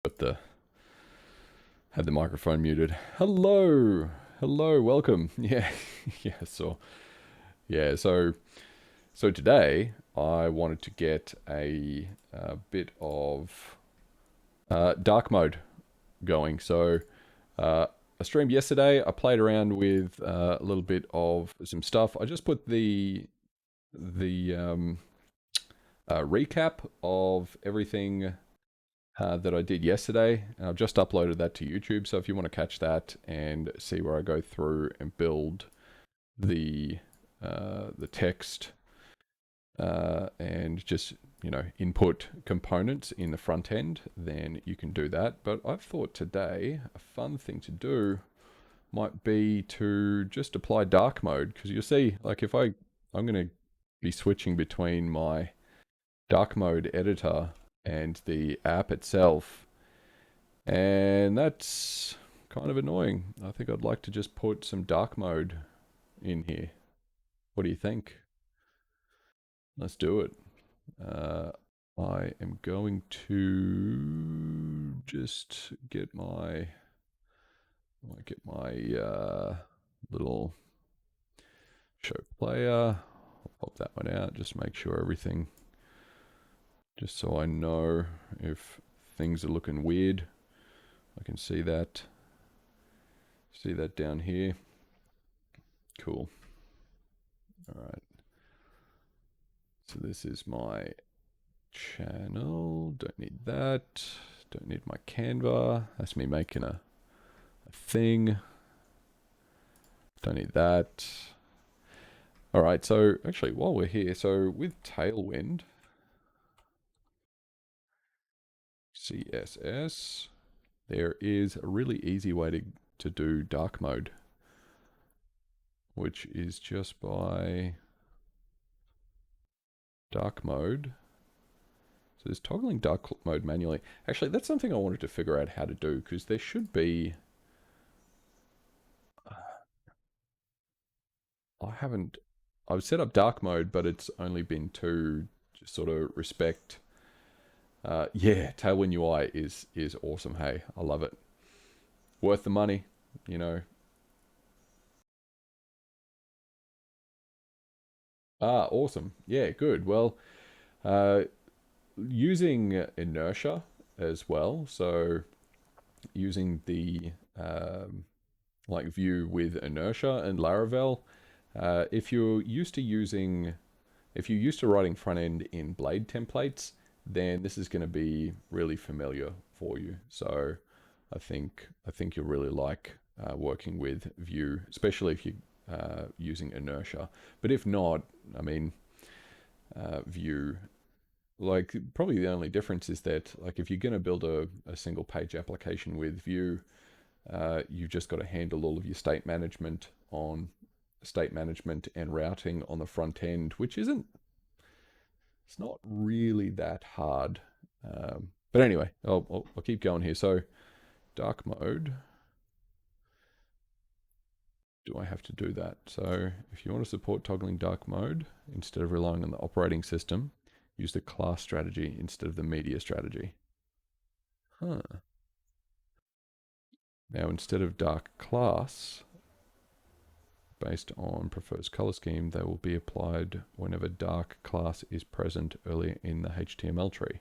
Had the microphone muted. Hello, welcome. Yeah, so today I wanted to get a bit of dark mode going. So I streamed yesterday. I played around with a little bit of some stuff. I just put the recap of everything that I did yesterday. And I've just uploaded that to YouTube. So if you want to catch that and see where I go through and build the text and just input components in the front end, then you can do that. But I thought today a fun thing to do might be to just apply dark mode, because you'll see, like, I'm going to be switching between my dark mode editor and the app itself, and that's kind of annoying. I think I'd like to just put some dark mode in here. What do you think? Let's do it. I am going to just get my little show player. I'll pop that one out. Just make sure everything. Just so I know if things are looking weird. I can see that. See that down here. Cool. All right. So this is my channel. Don't need that. Don't need my Canva. That's me making a thing. Don't need that. All right, so actually while we're here, so with Tailwind CSS, there is a really easy way to do dark mode, which is just by dark mode. So there's toggling dark mode manually. Actually, that's something I wanted to figure out how to do, because there should be... I've set up dark mode, but it's only been to just sort of respect. Yeah, Tailwind UI is awesome. Hey, I love it. Worth the money, you know. Awesome. Yeah, good. Well, uh, using inertia as well. So using the like Vue with inertia and Laravel. If you're used to writing front end in Blade templates, then this is going to be really familiar for you. So I think you'll really like working with Vue, especially if you're using inertia. But if not, I mean, Vue, like, probably the only difference is that, like, if you're going to build a single page application with Vue, you've just got to handle all of your state management and routing on the front end, which it's not really that hard. But anyway, I'll keep going here. So dark mode, do I have to do that? So if you want to support toggling dark mode, instead of relying on the operating system, use the class strategy instead of the media strategy. Huh. Now, instead of dark class, based on prefers color scheme, they will be applied whenever dark class is present earlier in the HTML tree.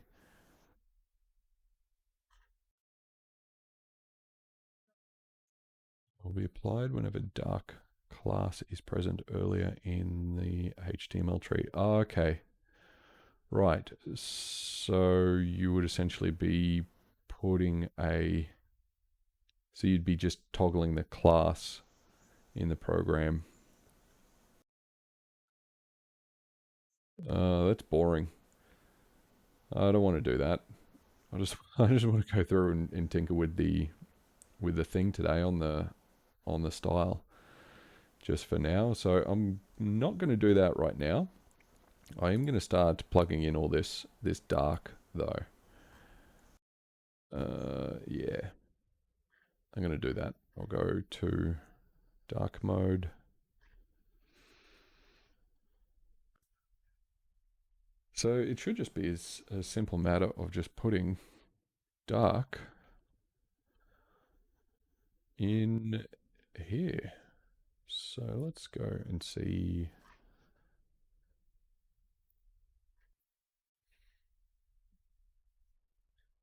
Will be applied whenever dark class is present earlier in the HTML tree. Oh, okay. Right. So you would essentially be putting so you'd be just toggling the class in the program. That's boring. I don't want to do that. I just want to go through and tinker with the thing today on the style just for now. So I'm not going to do that right now. I am going to start plugging in all this dark though. Yeah, I'm going to do that. I'll go to dark mode. So it should just be a simple matter of just putting dark in here. So let's go and see.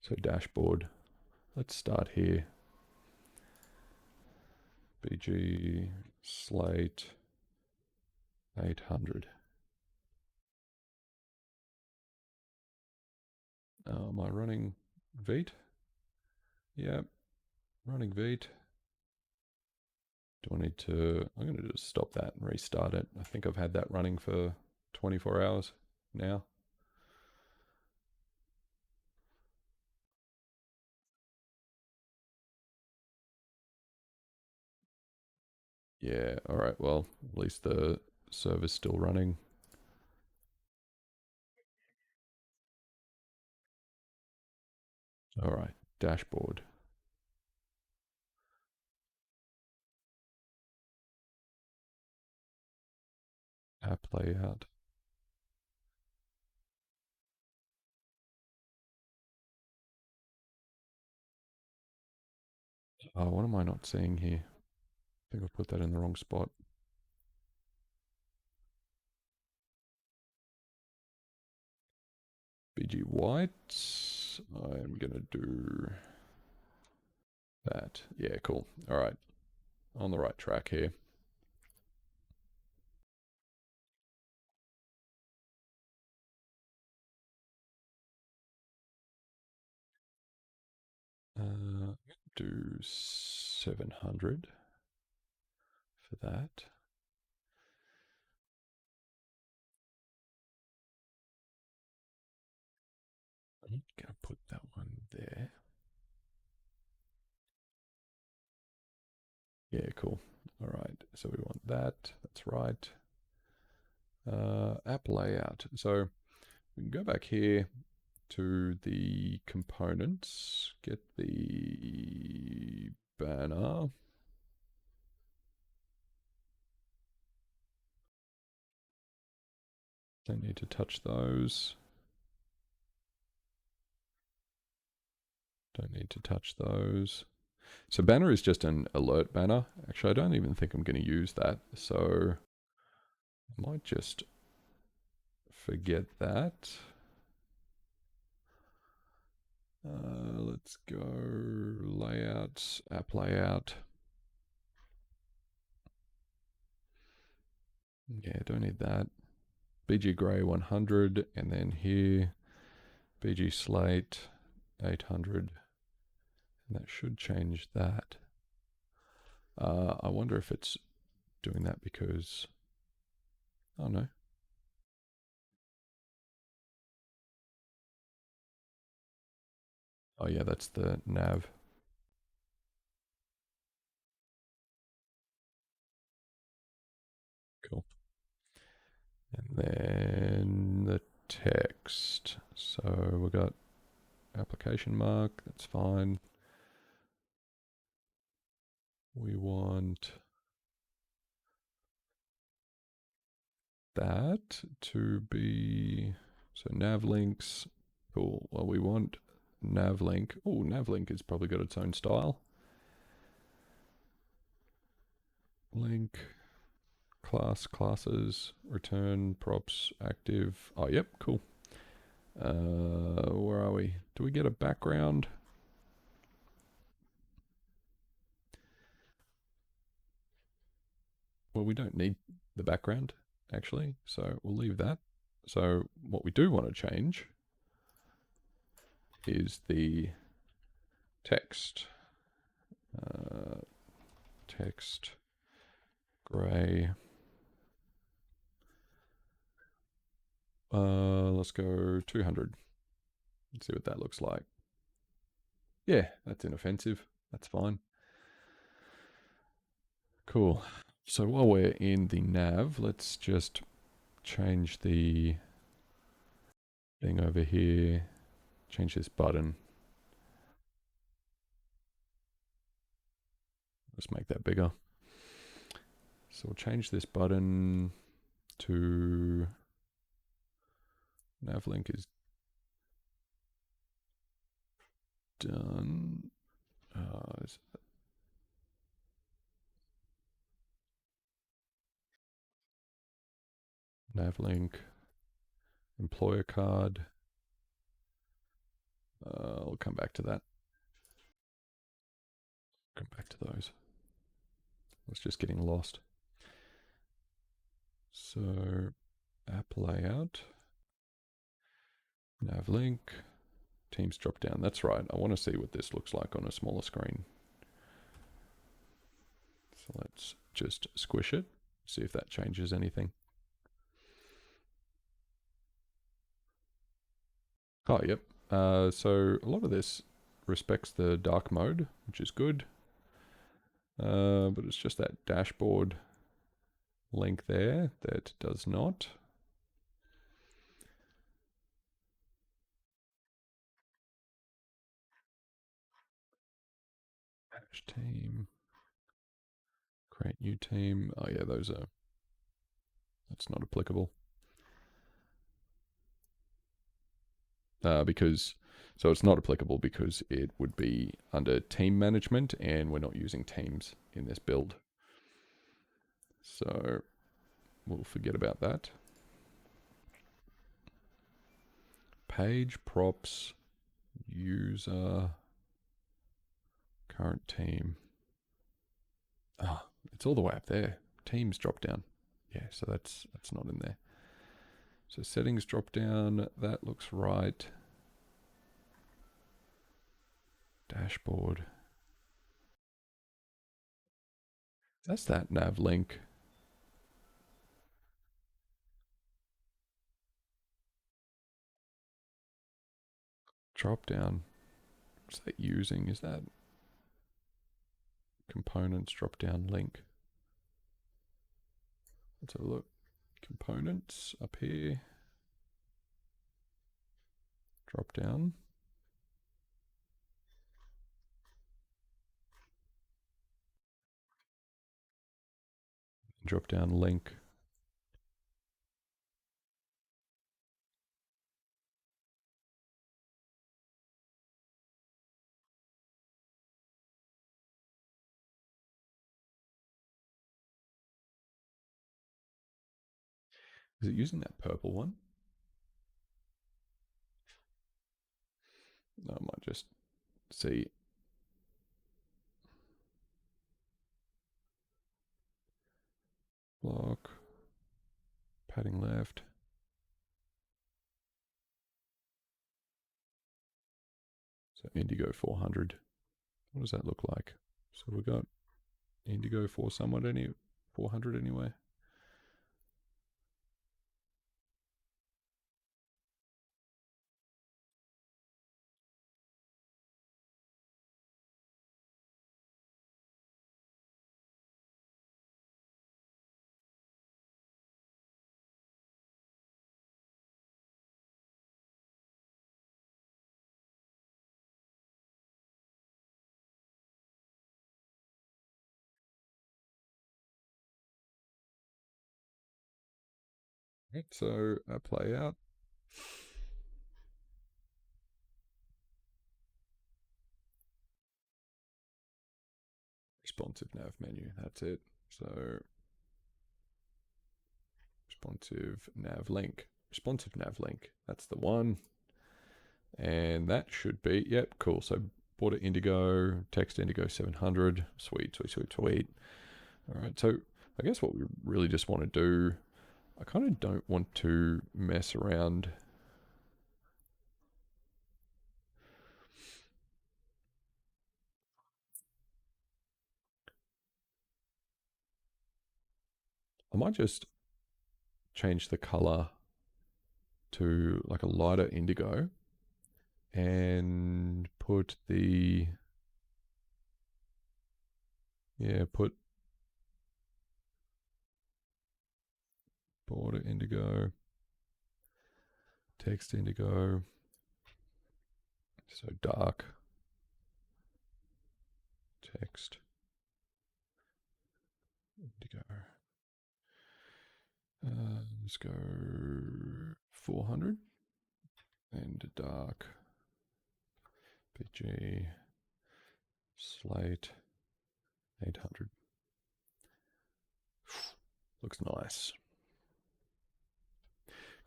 So dashboard. Let's start here. BG Slate 800. Am I running Vite? Yep, running Vite. Do I need to? I'm going to just stop that and restart it. I think I've had that running for 24 hours now. Yeah, all right. Well, at least the server's still running. All right, dashboard. App layout. Oh, what am I not seeing here? I think I put that in the wrong spot. BG white. I'm going to do that. Yeah, cool. All right. On the right track here. Do 700 for that. I'm going to put that one there. Yeah, cool. All right. So we want that. That's right. App layout. So we can go back here to the components, get the banner. Don't need to touch those. Don't need to touch those. So banner is just an alert banner. Actually, I don't even think I'm going to use that. So I might just forget that. Let's go layout, app layout. Yeah, don't need that. BG Gray 100, and then here, BG Slate 800. And that should change that. I wonder if it's doing that because, oh no. Oh yeah, that's the nav. Cool. And then the text. So we got application mark, that's fine. We want that to be, so nav links. Cool. Well, we want nav link. Oh, nav link has probably got its own style. Link, class, classes, return, props, active. Oh, yep, cool. Where are we? Do we get a background? Well, we don't need the background, actually, so we'll leave that. So what we do want to change is the text. Text gray. Let's go 200. Let's see what that looks like. Yeah, that's inoffensive. That's fine. Cool. So while we're in the nav, let's just change the thing over here. Change this button. Let's make that bigger. So we'll change this button to navlink is done. nav link, employer card. I'll come back to that. Come back to those. I was just getting lost. So app layout, nav link, Teams drop down. That's right. I want to see what this looks like on a smaller screen. So let's just squish it, see if that changes anything. Oh, yep. So a lot of this respects the dark mode, which is good. But it's just that dashboard link there that does not. Manage team. Create new team. Oh yeah, that's not applicable. So it's not applicable because it would be under team management and we're not using teams in this build. So we'll forget about that. Page props, user, current team. Ah, it's all the way up there. Teams drop down. Yeah, so that's not in there. So settings drop down, that looks right. Dashboard. That's that nav link. Drop down. What's that using? Is that components drop down link? Let's have a look. Components up here. Drop down. Drop down link. Is it using that purple one? No, I might just see. Block. Padding left. So Indigo 400. What does that look like? So we got Indigo 400 anyway. So play out. Responsive nav menu, that's it. So responsive nav link. Responsive nav link, that's the one. And that should be, yep, cool. So border indigo, text indigo 700. Sweet, sweet, sweet, sweet. All right, so I guess what we really just want to do, I kind of don't want to mess around. I might just change the color to like a lighter indigo and put the, yeah, put border indigo, text indigo, so dark, text indigo. Let's go 400 and dark, PG, slate 800. Looks nice.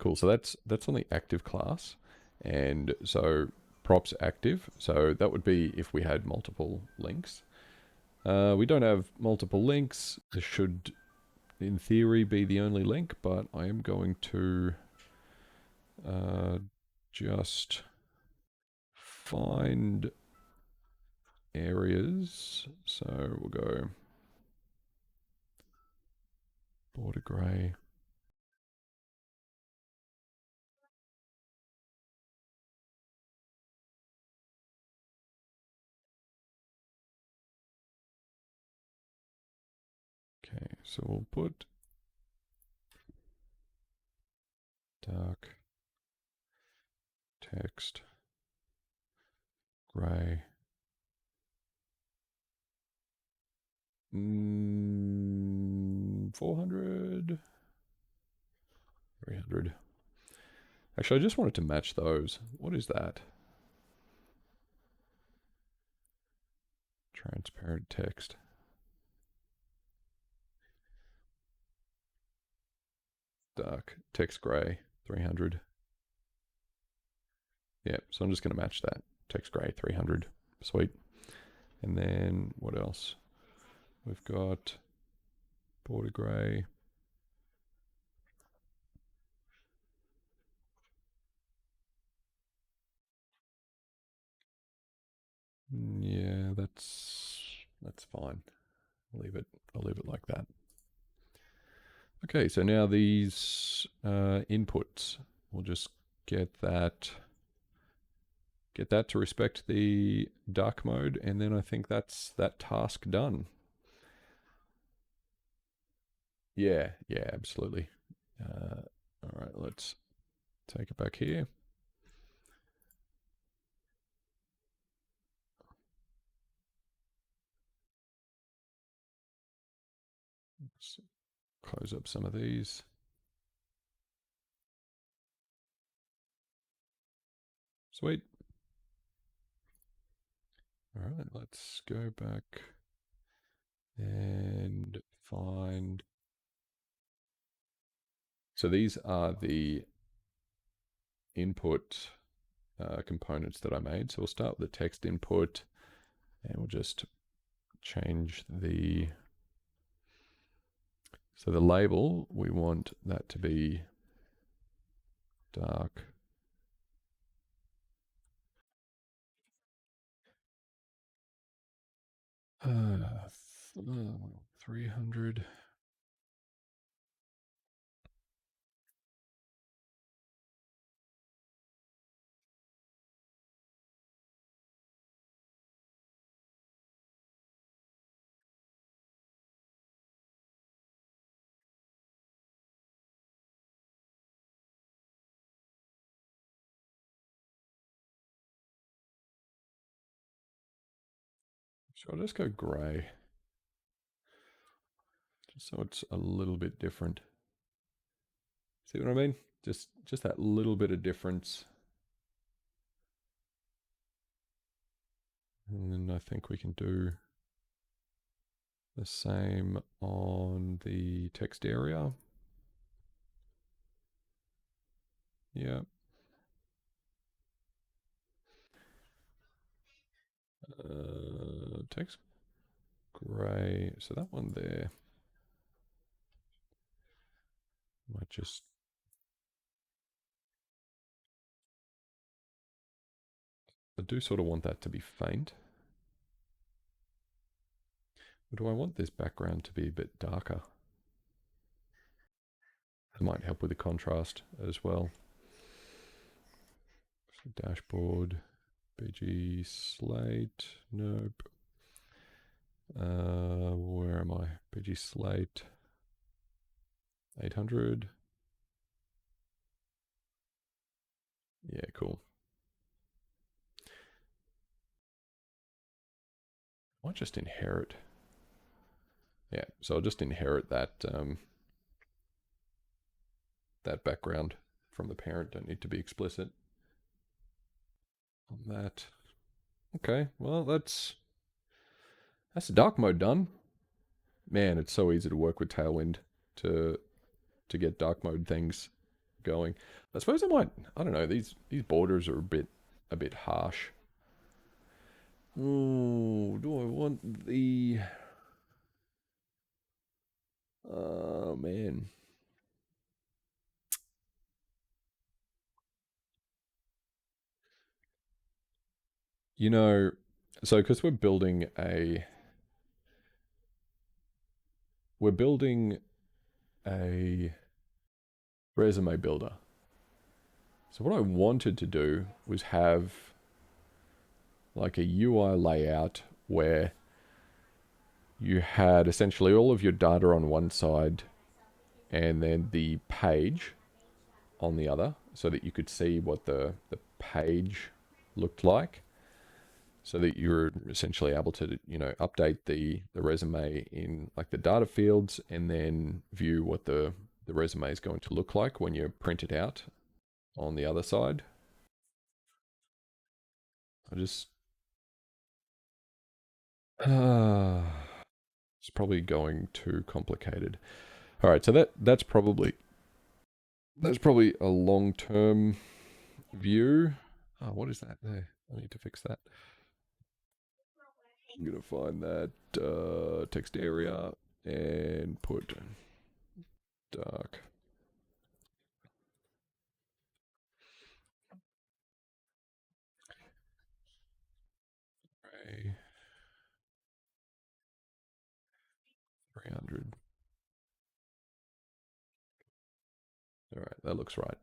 Cool. So that's on the active class, and so props active. So that would be if we had multiple links. We don't have multiple links. This should, in theory, be the only link, but I am going to just find areas. So we'll go border gray. Okay, so we'll put dark text gray. 400, 300. Actually, I just wanted to match those. What is that? Transparent text. Dark text gray, 300. Yeah, so I'm just going to match that. Text gray, 300. Sweet. And then what else? We've got border gray. Yeah, that's fine. I'll leave it like that. Okay, so now these inputs, we'll just get that to respect the dark mode, and then I think that's that task done. Yeah, absolutely. All right, let's take it back here. Let's close up some of these. Sweet. All right, let's go back and find. So these are the input components that I made. So we'll start with the text input, and we'll just change the. So the label, we want that to be dark. Uh, 300. So I'll just go gray, just so it's a little bit different. See what I mean? Just that little bit of difference. And then I think we can do the same on the text area. Yeah. Text gray. So that one there might just. I do sort of want that to be faint. Or do I want this background to be a bit darker? That might help with the contrast as well. So dashboard, BG slate, nope. Where am I? BG slate, 800. Yeah, cool. I might just inherit. Yeah, so I'll just inherit that that background from the parent. Don't need to be explicit on that. Okay, well that's the dark mode done. Man, it's so easy to work with Tailwind to get dark mode things going. I suppose I might. I don't know. These borders are a bit harsh. Oh, do I want the? Oh man. You know, so because we're building a resume builder. So what I wanted to do was have like a UI layout where you had essentially all of your data on one side and then the page on the other so that you could see what the page looked like so that you're essentially able to update the resume in like the data fields and then view what the resume is going to look like when you print it out on the other side. I just it's probably going too complicated. All right, so that's probably a long-term view. Oh, what is that there? I need to fix that. I'm gonna find that text area and put dark gray 300. All right, that looks right.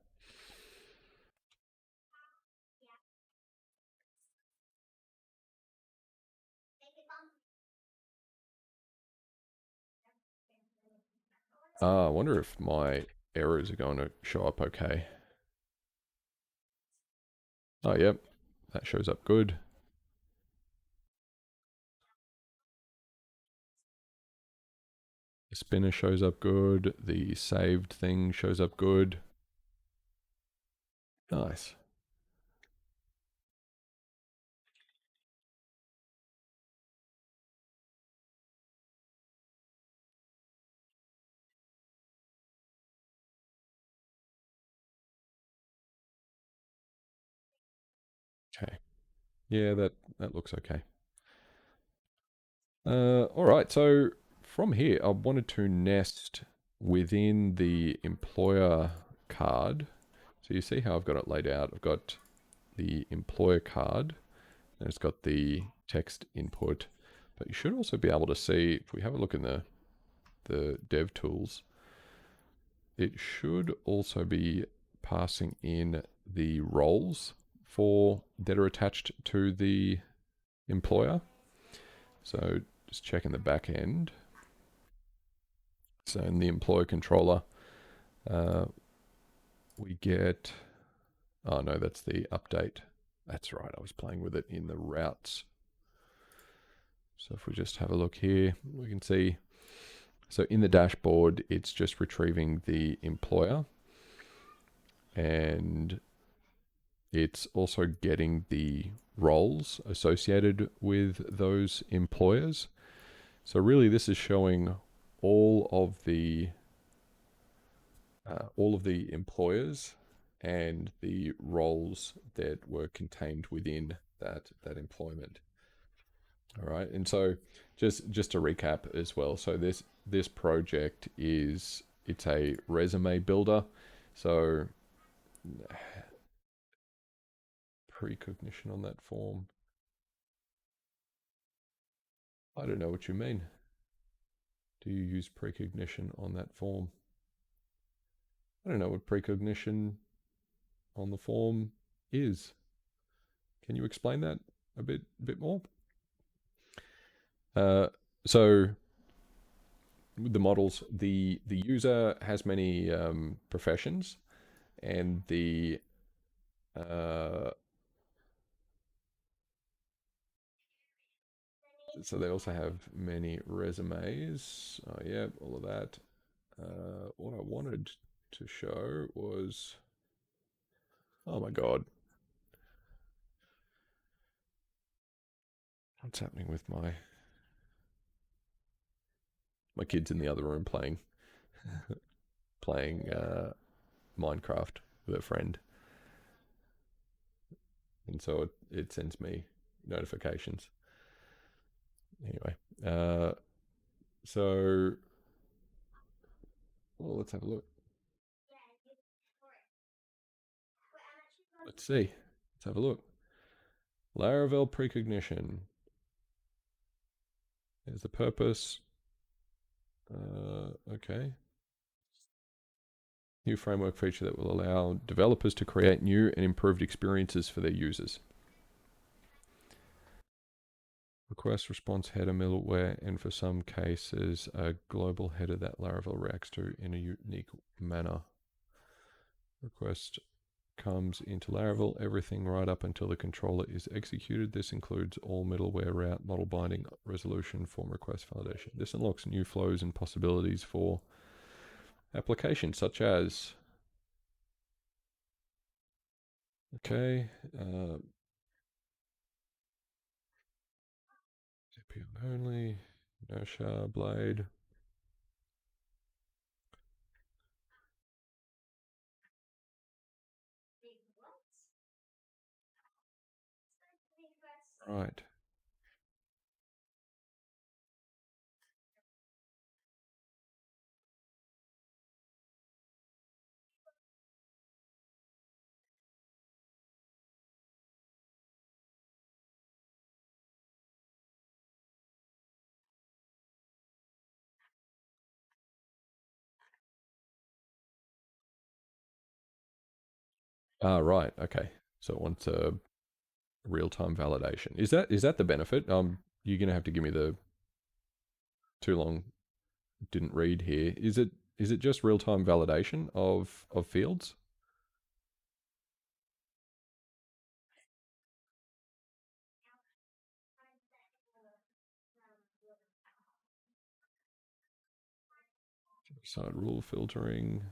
I wonder if my errors are going to show up okay. Oh, yep, that shows up good. The spinner shows up good. The saved thing shows up good. Nice. Okay. Yeah, that looks okay. All right. So from here, I wanted to nest within the employer card. So you see how I've got it laid out. I've got the employer card, and it's got the text input. But you should also be able to see if we have a look in the dev tools. It should also be passing in the roles for that are attached to the employer. So just checking the back end. So in the employer controller, uh, we get, oh no, that's the update. That's right, I was playing with it in the routes. So if we just have a look here, we can see, so in the dashboard, it's just retrieving the employer and it's also getting the roles associated with those employers. So really this is showing all of the employers and the roles that were contained within that employment. All right, and so just to recap as well. So this project it's a resume builder. So precognition on that form. I don't know what you mean. Do you use precognition on that form? I don't know what precognition on the form is. Can you explain that a bit more? Uh, so with the models, the user has many professions, and uh, so they also have many resumes. Oh yeah, all of that. What I wanted to show was, oh my god, what's happening with my kids in the other room playing Minecraft with a friend, and so it sends me notifications. Anyway, so well, let's have a look. Let's see. Let's have a look. Laravel precognition. There's the purpose. Okay. New framework feature that will allow developers to create new and improved experiences for their users. Request response header middleware, and for some cases, a global header that Laravel reacts to in a unique manner. Request comes into Laravel, everything right up until the controller is executed. This includes all middleware route, model binding, resolution, form request validation. This unlocks new flows and possibilities for applications such as, okay, CPU only, inertia, blade. Right. Ah, right. Okay. So it wants a real-time validation. Is that the benefit? You're gonna have to give me the too long didn't read here. Is it just real-time validation of fields? Side rule filtering.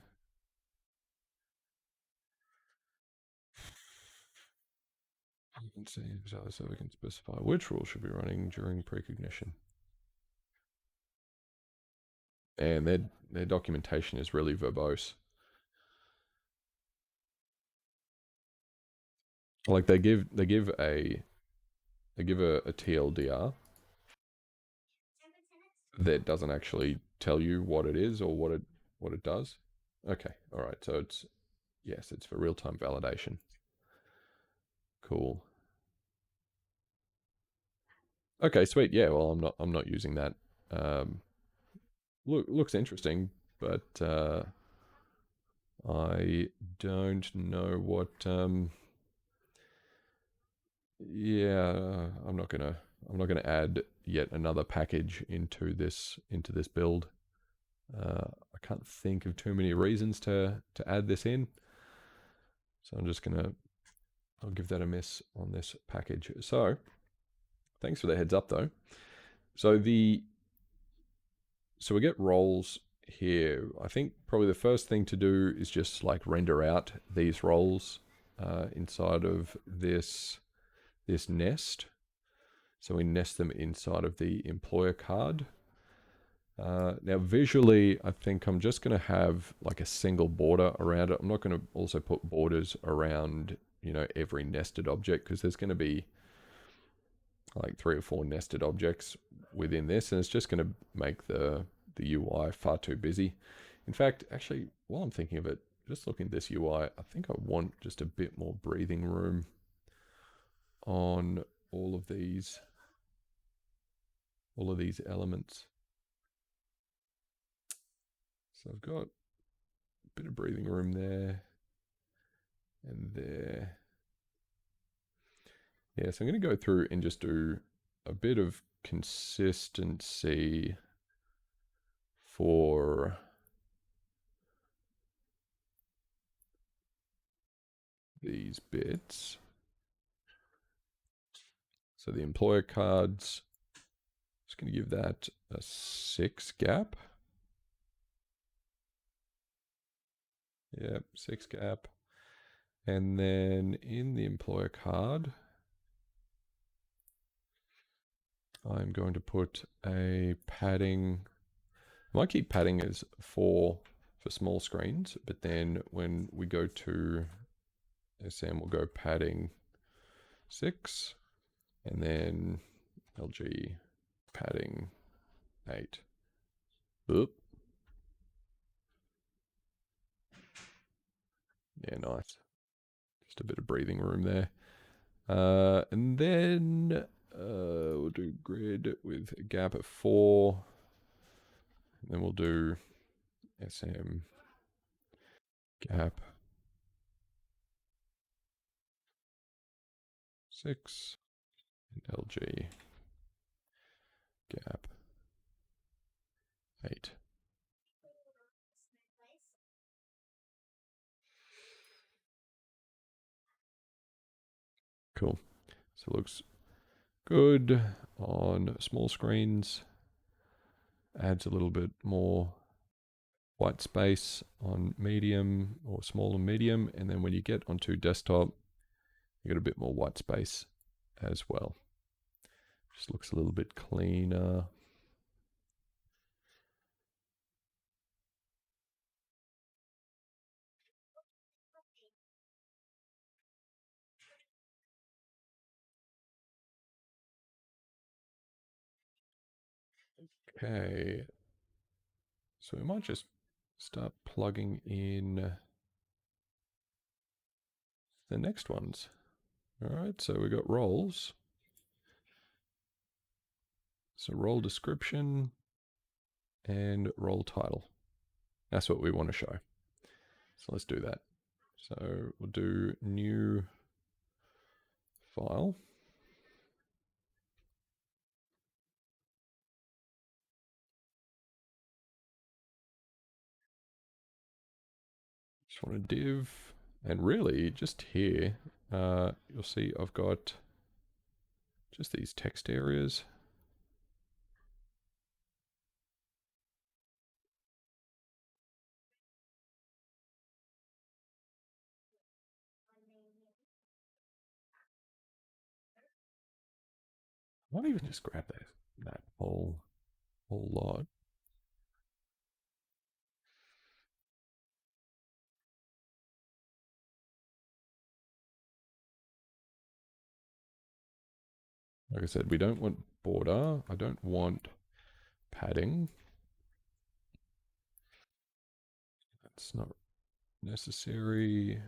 You can see so we can specify which rule should be running during precognition. And their documentation is really verbose. Like they give a TLDR that doesn't actually tell you what it is or what it does. Okay, all right. So it's for real time validation. Cool. Okay, sweet. Yeah. Well, I'm not using that. Um, looks interesting, but I don't know what. Yeah, I'm not gonna add yet another package into this build. I can't think of too many reasons to add this in, so I'll give that a miss on this package. So thanks for the heads up though. So we get roles here. I think probably the first thing to do is just like render out these roles inside of this nest. So we nest them inside of the employer card. Now visually, I think I'm just going to have like a single border around it. I'm not going to also put borders around, every nested object, because there's going to be like 3 or 4 nested objects within this, and it's just going to make the UI far too busy. In fact, actually, while I'm thinking of it, just looking at this UI, I think I want just a bit more breathing room on all of these elements. So I've got a bit of breathing room there and there. Yeah, so I'm going to go through and just do a bit of consistency for these bits. So the employer cards, just going to give that a 6 gap. Yep, 6 gap. And then in the employer card, I'm going to put a padding. I might keep padding as 4 for small screens, but then when we go to SM, we'll go padding 6, and then LG padding 8. Oop. Yeah, nice. Just a bit of breathing room there. And then we'll do grid with a gap at 4. And then we'll do SM gap 6 and LG gap 8. Cool. So it looks good on small screens. Adds a little bit more white space on medium or small and medium. And then when you get onto desktop, you get a bit more white space as well. Just looks a little bit cleaner. Okay. So we might just start plugging in the next ones. All right, so we got roles. So role description and role title. That's what we want to show. So let's do that. So we'll do new file. Just want a div. And really, just here, you'll see I've got just these text areas. I might even just grab that whole lot. Like I said, we don't want border. I don't want padding. That's not necessary.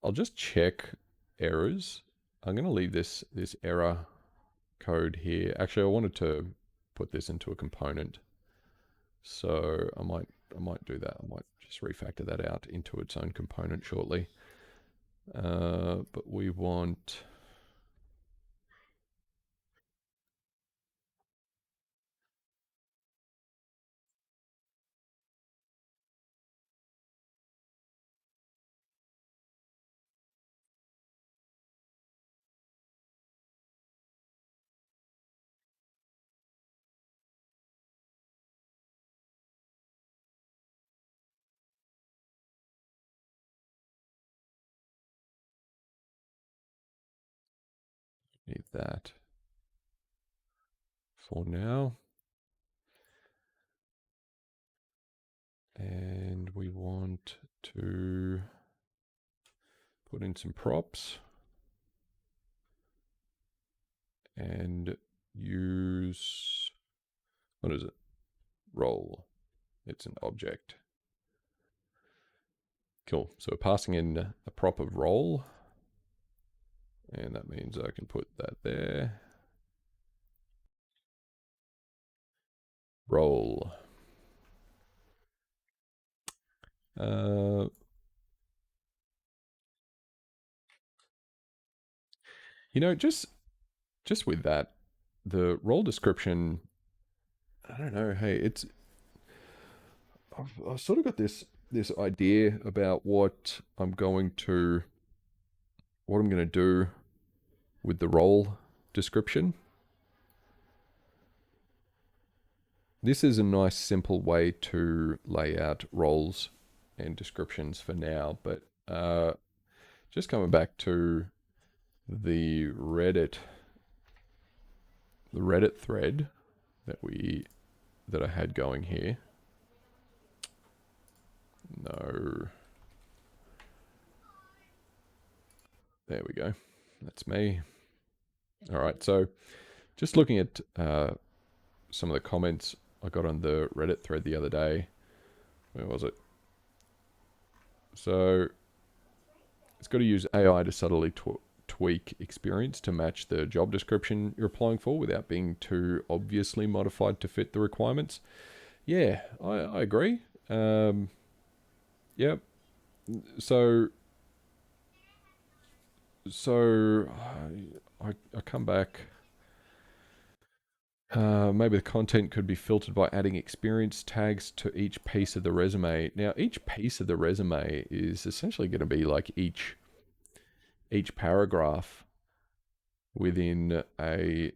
I'll just check errors. I'm going to leave this error code here. Actually, I wanted to put this into a component, so I might do that. I might just refactor that out into its own component shortly. But we want need that for now. And we want to put in some props and use, what is it? Role. It's an object. Cool. So we're passing in a prop of role. And that means I can put that there. Role. You know, just with that, the role description, I don't know, hey, I've sort of got this idea about what I'm going to do with the role description. This is a nice simple way to lay out roles and descriptions for now, but just coming back to the Reddit thread that I had going here. No. There we go. That's me. All right, so just looking at some of the comments I got on the Reddit thread the other day. Where was it? So it's got to use AI to subtly tweak experience to match the job description you're applying for without being too obviously modified to fit the requirements. Yeah, I agree. Yep. So so I come back. Maybe the content could be filtered by adding experience tags to each piece of the resume. Now, each piece of the resume is essentially going to be like each paragraph within a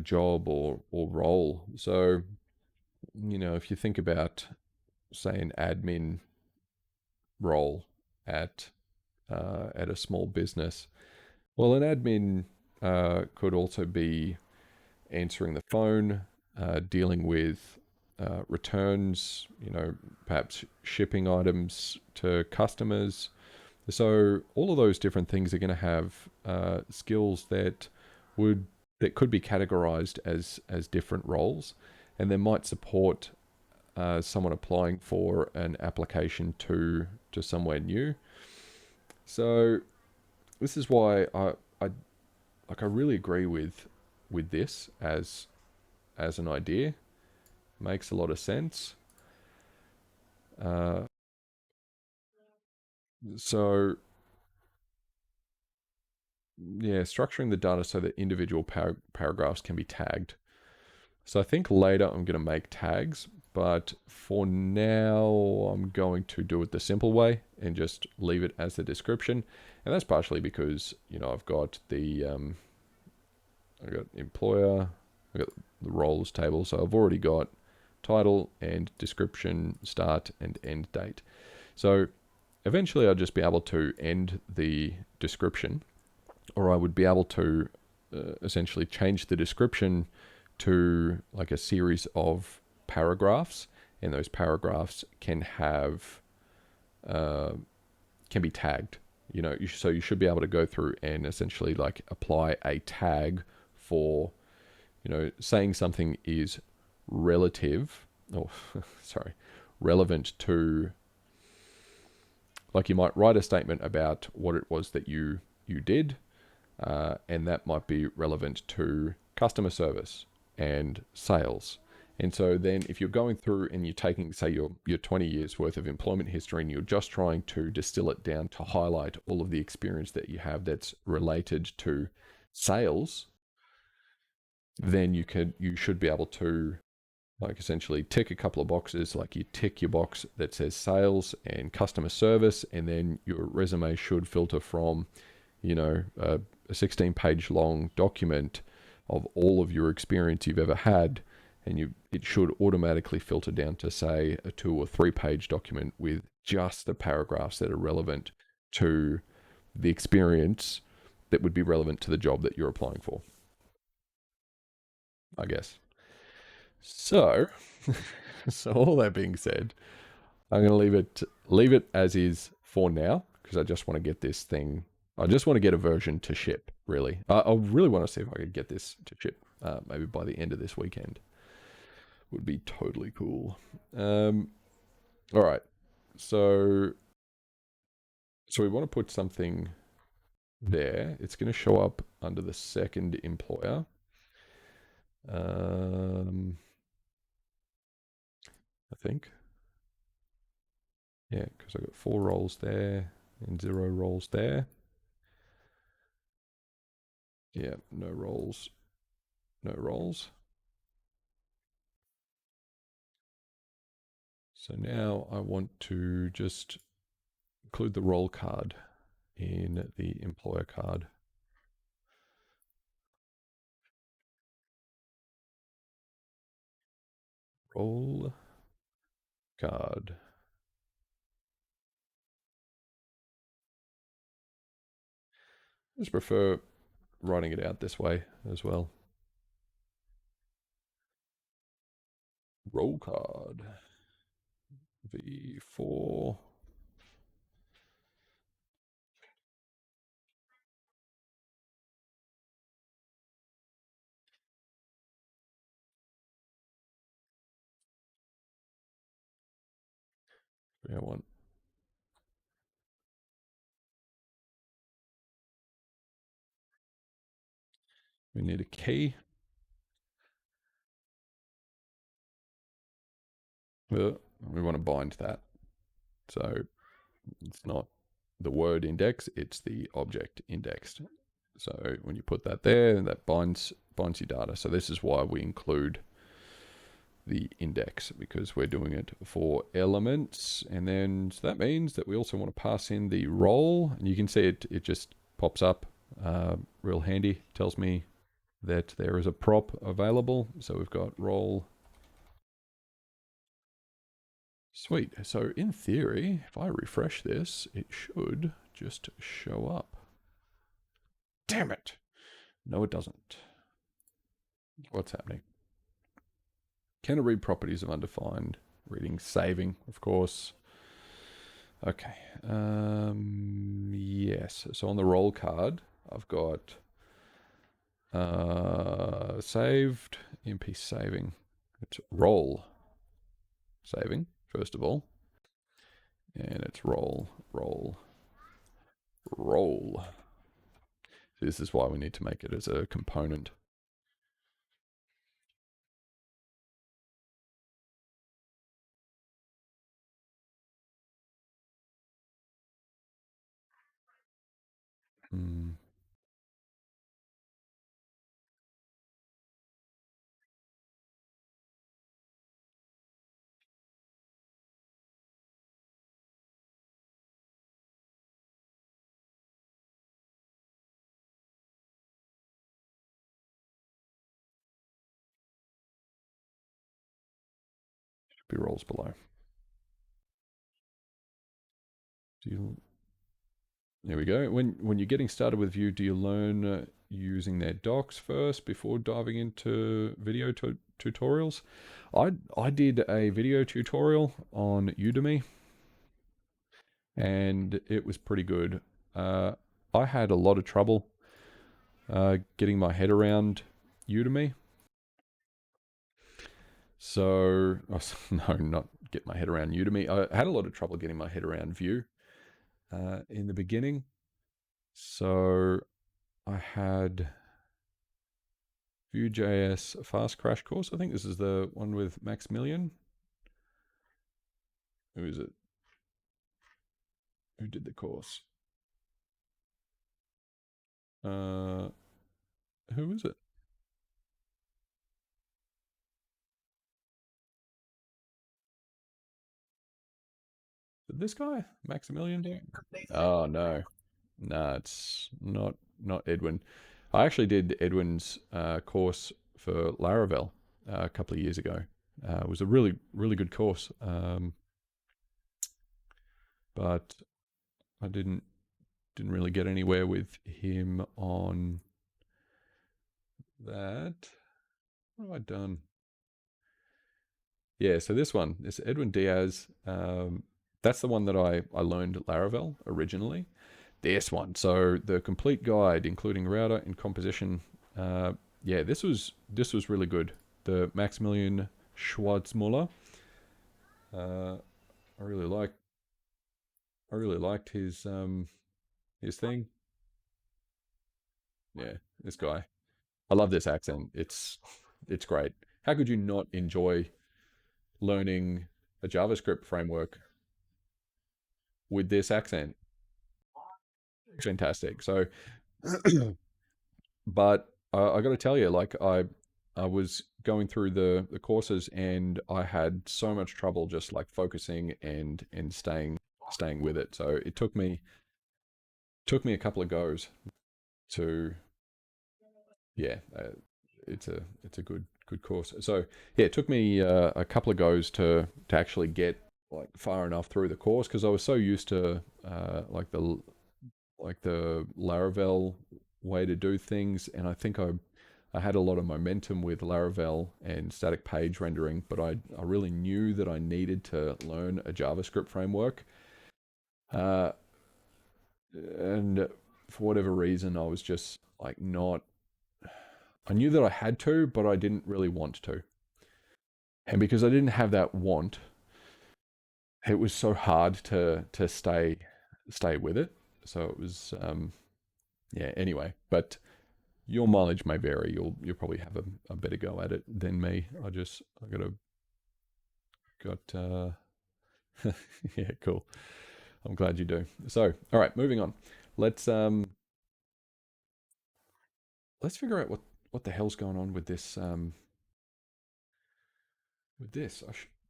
job or role. So, if you think about, say, an admin role at a small business, well, an admin could also be answering the phone, dealing with returns, perhaps shipping items to customers. So all of those different things are going to have skills would that could be categorized as different roles, and they might support someone applying for an application to somewhere new. So this is why I really agree with this as an idea. Makes a lot of sense. Uh, so yeah, structuring the data so that individual paragraphs can be tagged. So I think later I'm going to make tags, but for now I'm going to do it the simple way and just leave it as the description. And that's partially because I've got I got employer, I got the roles table, so I've already got title and description, start and end date. So eventually I'll just be able to end the description, or I would be able to essentially change the description to like a series of paragraphs, and those paragraphs can have can be tagged. So you should be able to go through and essentially like apply a tag for saying something is relative, or sorry, relevant to, like you might write a statement about what it was that you did, and that might be relevant to customer service and sales. And so then if you're going through and you're taking, say, your 20 years worth of employment history, and you're just trying to distill it down to highlight all of the experience that you have that's related to sales, then you should be able to like essentially tick a couple of boxes. Like you tick your box that says sales and customer service, and then your resume should filter from a 16-page long document of all of your experience you've ever had, and it should automatically filter down to, say, a 2 or 3-page document with just the paragraphs that are relevant to the experience that would be relevant to the job that you're applying for, I guess. So, so all that being said, I'm going to leave it as is for now, because I just want to get this thing. I just want to get a version to ship. Really, I really want to see if I could get this to ship. Maybe by the end of this weekend, would be totally cool. All right, so we want to put something there. It's going to show up under the second employer. I think. Yeah, because I've got 4 roles there and 0 roles there. Yeah, no roles. No roles. So now I want to just include the role card in the employer card. Role card. I just prefer writing it out this way as well. Role card. 34. We want. We need a key. We want to bind that. So it's not the word index, it's the object indexed. So when you put that there, that binds your data. So this is why we include the index, because we're doing it for elements. And then so that means that we also want to pass in the role, and you can see it just pops up real handy. Tells me that there is a prop available. So we've got role. Sweet. So in theory, if I refresh this, it should just show up. Damn it. No, it doesn't. What's happening? Can it read properties of undefined? Reading, saving, of course. Okay. Yes. So on the roll card, I've got saved, MP saving. It's roll saving, first of all. And it's roll. This is why we need to make it as a component. Hmm. Should be rolls below. There we go. When you're getting started with Vue, do you learn using their docs first before diving into video tutorials? I did a video tutorial on Udemy, and it was pretty good. I had a lot of trouble getting my head around Udemy. So, no, not get my head around Udemy. I had a lot of trouble getting my head around Vue in the beginning. So I had Vue.js fast crash course. I think this is the one with Maximilian. Who is it? Who did the course? Who is it? Did this guy Maximilian do? Oh no, no, it's not Edwin. I actually did Edwin's course for Laravel a couple of years ago. It was a really good course, but I didn't really get anywhere with him on that. What have I done? Yeah, so this Edwin Diaz, that's the one that I learned Laravel originally. This one, so the complete guide, including router and composition. Yeah, this was really good. The Maximilian Schwarzmuller. I really liked his thing. Yeah, this guy. I love this accent. It's great. How could you not enjoy learning a JavaScript framework with this accent? It's fantastic. So, but I got to tell you, like I was going through the courses and I had so much trouble just like focusing and staying with it. So it took me a couple of goes to yeah. It's a good course. So yeah, it took me a couple of goes to actually get like far enough through the course because I was so used to like the Laravel way to do things, and I think I had a lot of momentum with Laravel and static page rendering, but I really knew that I needed to learn a JavaScript framework. Uh, and for whatever reason, I was just like not. I knew that I had to, but I didn't really want to. And because I didn't have that want, it was so hard to stay with it. So it was yeah. Anyway, but your mileage may vary. You'll probably have a better go at it than me. I got yeah, cool. I'm glad you do. So, all right, moving on. Let's um let's figure out what the hell's going on with this.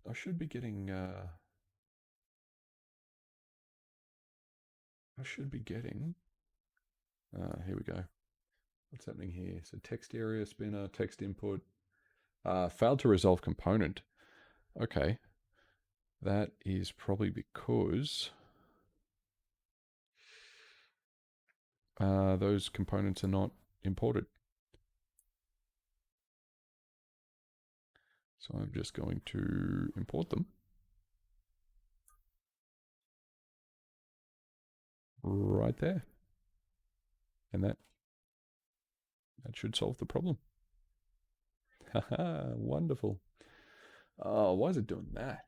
I should be getting I should be getting here we go. What's happening here? So text area spinner, text input, failed to resolve component. Okay. That is probably because those components are not imported. So I'm just going to import them right there. And that should solve the problem. Haha, wonderful. Oh, why is it doing that?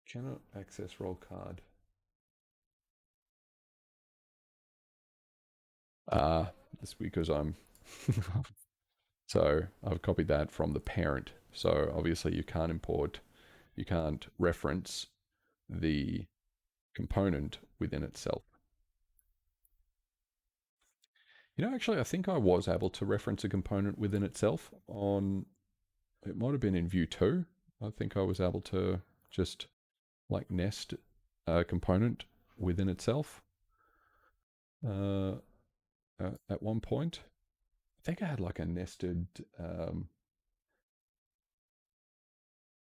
Cannot access roll card. That's because I'm so I've copied that from the parent. So obviously you can't reference the component within itself. You know, actually, I think I was able to reference a component within itself on, it might have been in Vue 2. I think I was able to just like nest a component within itself uh, at one point. I think I had like a nested,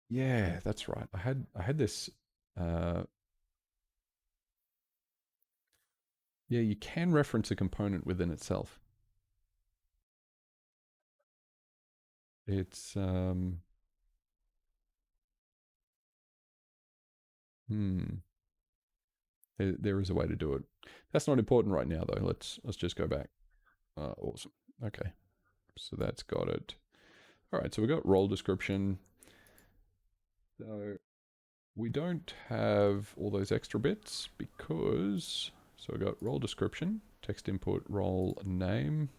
yeah, that's right. I had this, uh, yeah, you can reference a component within itself. It's, hmm, there is a way to do it. That's not important right now, though. Let's just go back. Awesome. Okay, so that's got it. All right, so we got role description. So we don't have all those extra bits because, so we got role description, text input, role name,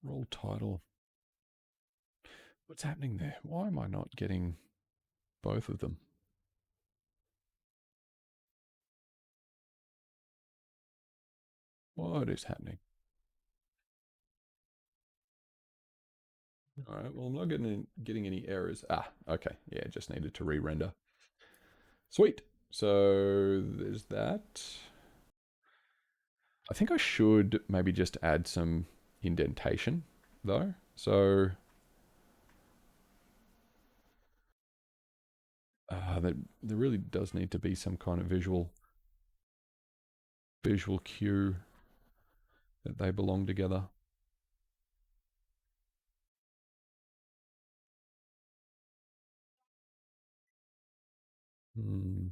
role title. What's happening there? Why am I not getting both of them? What is happening? All right, well, I'm not getting any errors. Ah, okay. Yeah, just needed to re-render. Sweet. So there's that. I think I should maybe just add some indentation though. So there really does need to be some kind of visual cue that they belong together. Hmm.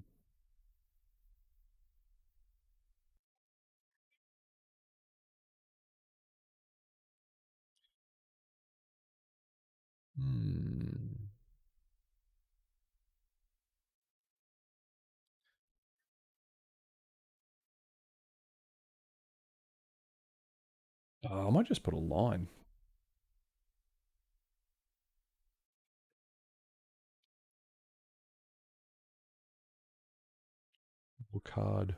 Hmm. I might just put a line or card.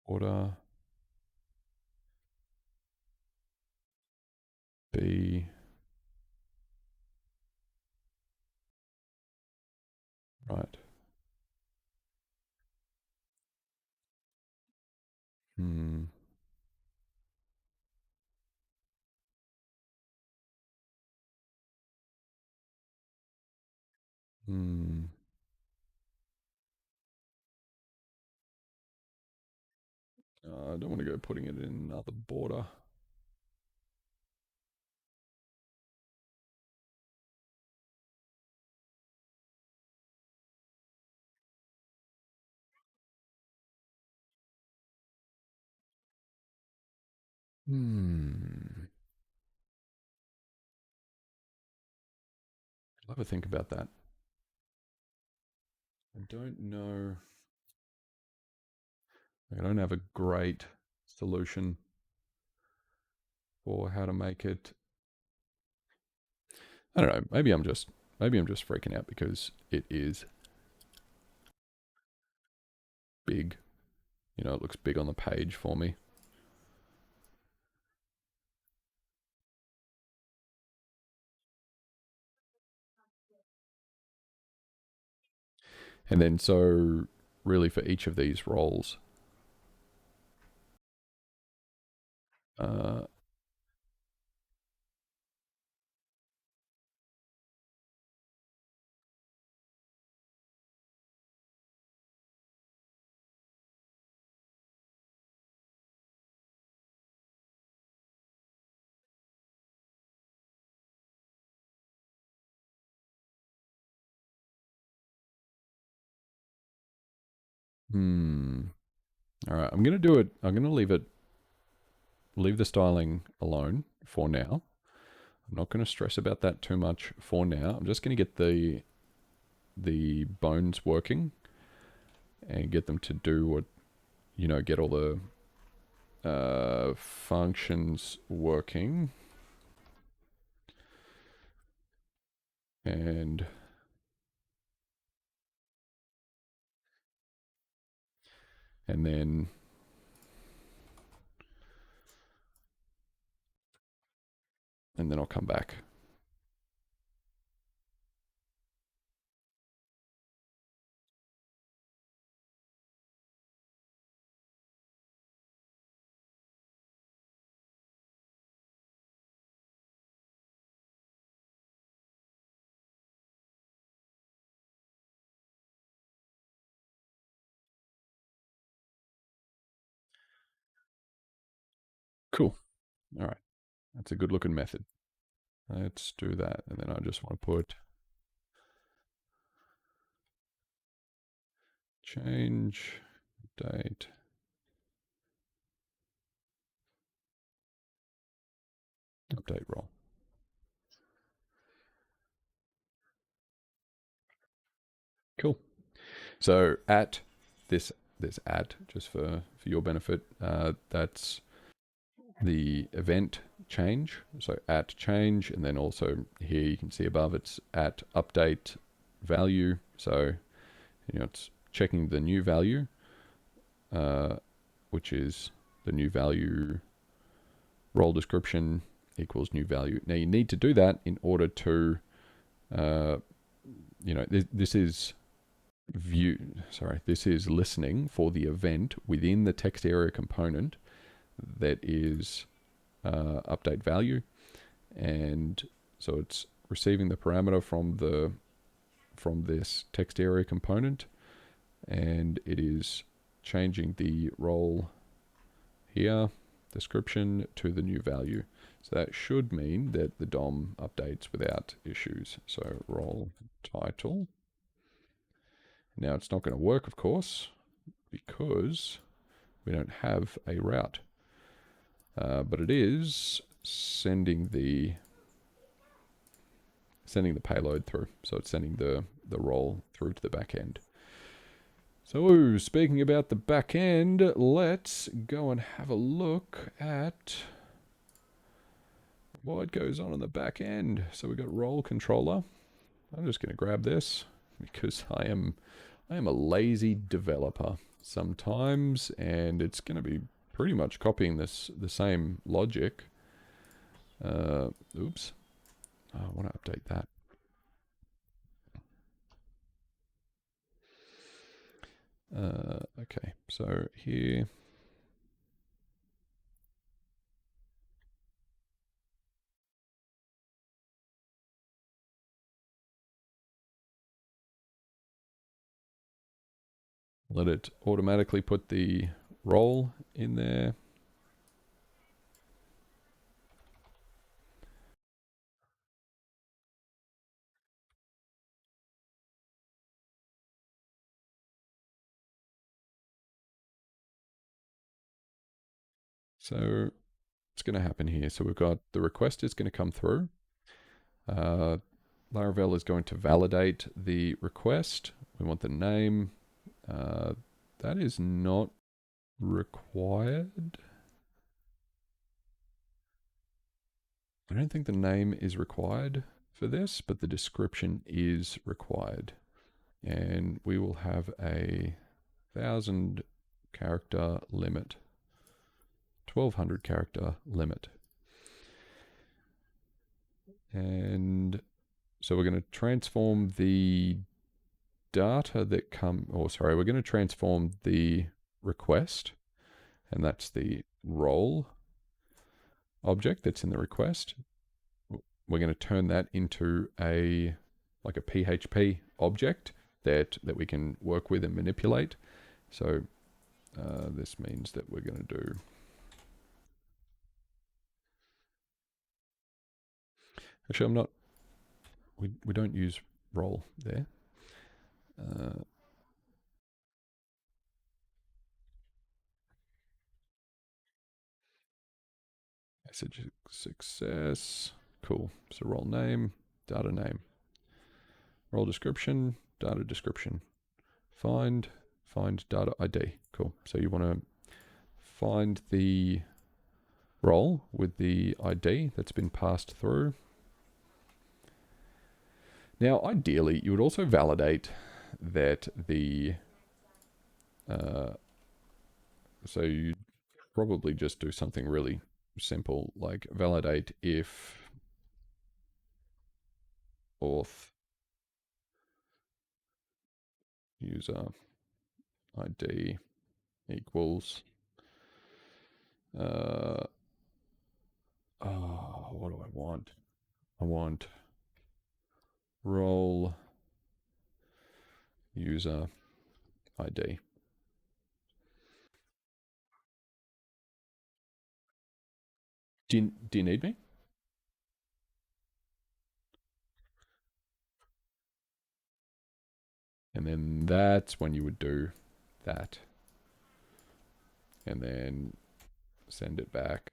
Order B. Right. Hmm. Hmm. I don't want to go putting it in another border. Hmm. I'll have a think about that. I don't know. I don't have a great solution for how to make it. I don't know. Maybe I'm just freaking out because it is big. You know, it looks big on the page for me. And then so really for each of these roles, uh, hmm. All right, I'm gonna do it. I'm gonna leave the styling alone for now. I'm not gonna stress about that too much for now. I'm just gonna get the bones working and get them to do what get all the functions working, and and then I'll come back. Cool. All right, that's a good looking method. Let's do that, and then I just want to put change date update role. Cool. So at this at just for your benefit, that's the event change. So at change, and then also here you can see above it's at update value. So it's checking the new value, uh, which is the new value role description equals new value. Now you need to do that in order to, uh, this is this is listening for the event within the text area component that is update value, and so it's receiving the parameter from this text area component, and it is changing the role here description to the new value. So that should mean that the DOM updates without issues. So role title. Now it's not going to work, of course, because we don't have a route. But it is sending the payload through. So it's sending the role through to the back end. So speaking about the back end, let's go and have a look at what goes on in the back end. So we've got role controller. I'm just going to grab this because I am a lazy developer sometimes, and it's going to be pretty much copying the same logic. Oops. I want to update that. Okay, so here. let it automatically put the role in there. So what's going to happen here? So we've got the request is going to come through. Laravel is going to validate the request. We want the name. That is not required. I don't think the name is required for this, but the description is required. And we will have a 1,000 character limit, 1,200 character limit. And so we're going to transform the data that we're going to transform the request, and that's the role object that's in the request. We're going to turn that into a PHP object that we can work with and manipulate. So this means that we're going to do, actually I'm not, we don't use role there. Message success. Cool. So role name, data name. Role description, data description. Find data ID. Cool. So you want to find the role with the ID that's been passed through. Now, ideally, you would also validate that the, so you probably just do something really simple, like validate if auth user ID equals, what do I want? I want role user ID. Do you need me? And then that's when you would do that. And then send back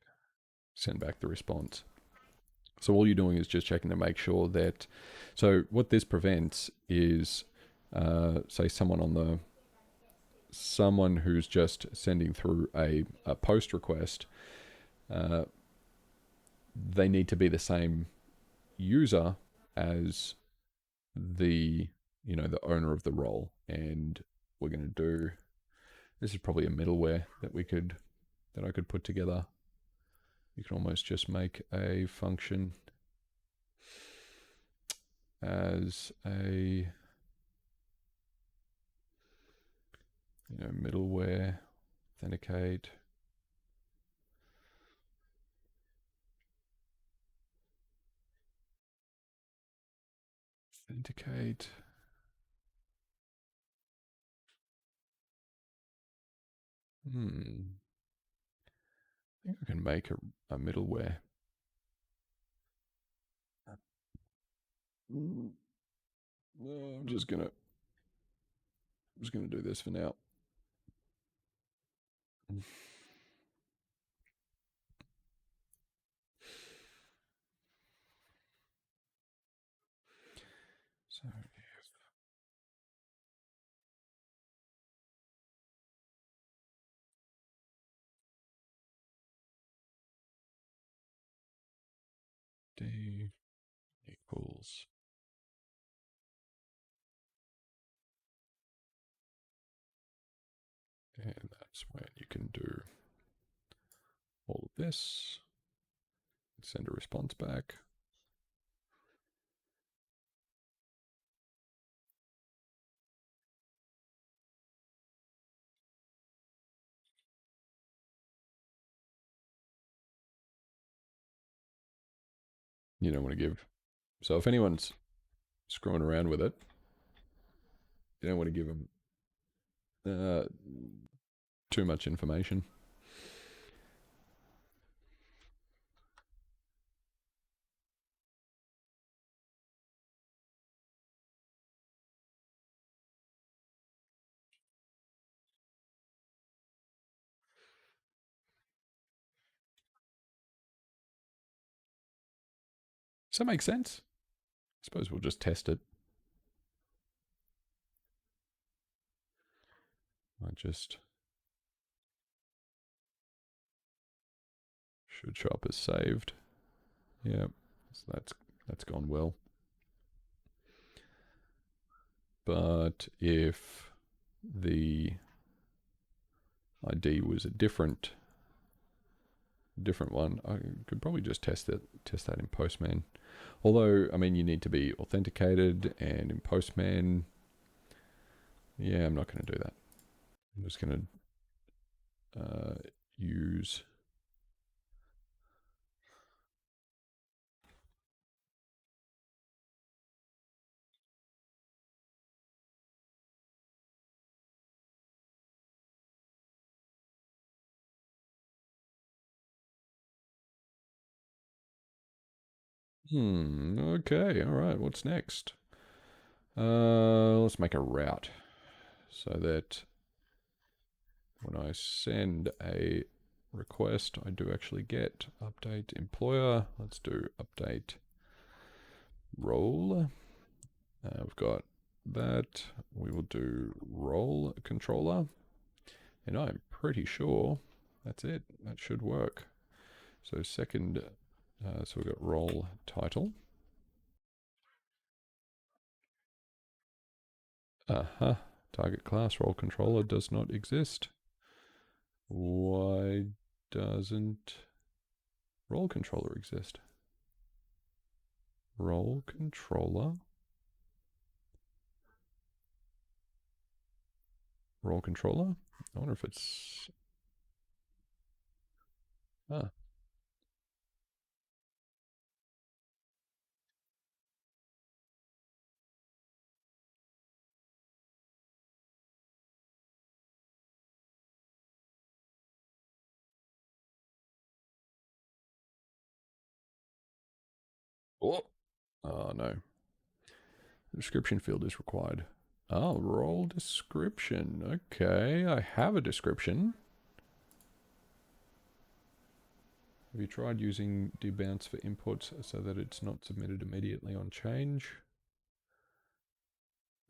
the response. So all you're doing is just checking to make sure that, so what this prevents is, say someone who's just sending through a post request, they need to be the same user as the the owner of the role. And we're going to do, this is probably a middleware that I could put together. You can almost just make a function as a middleware authenticate. Authenticate. I think I can make a middleware. I'm just gonna do this for now. So D equals, and that's when you can do all of this, send a response back. You don't want to give, so if anyone's screwing around with it, you don't want to give them, Uh, too much information. Does that make sense? I suppose we'll just test it. I just should show up as saved. Yep, so that's gone well. But if the ID was a different one, I could probably just test that in Postman. Although, I mean, you need to be authenticated, and in Postman, yeah, I'm not going to do that. I'm just going to use. Okay, all right. What's next? Let's make a route so that when I send a request, I do actually get update employer. Let's do update role. We've got that. We will do role controller. And I'm pretty sure that's it. That should work. So second, so we've got role title. Uh-huh. Target class role controller does not exist. Why doesn't role controller exist? Role controller. Role controller? I wonder if it's... Ah. Oh. Oh, no. The description field is required. Oh, role description. Okay, I have a description. Have you tried using debounce for inputs so that it's not submitted immediately on change?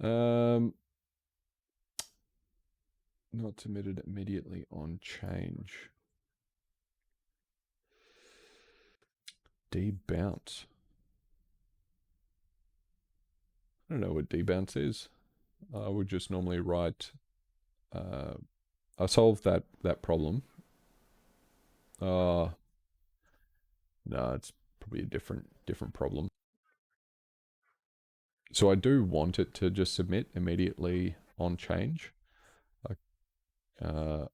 Not submitted immediately on change. Debounce. I don't know what debounce is. I would just normally write. I solved that problem. No, it's probably a different problem. So I do want it to just submit immediately on change. I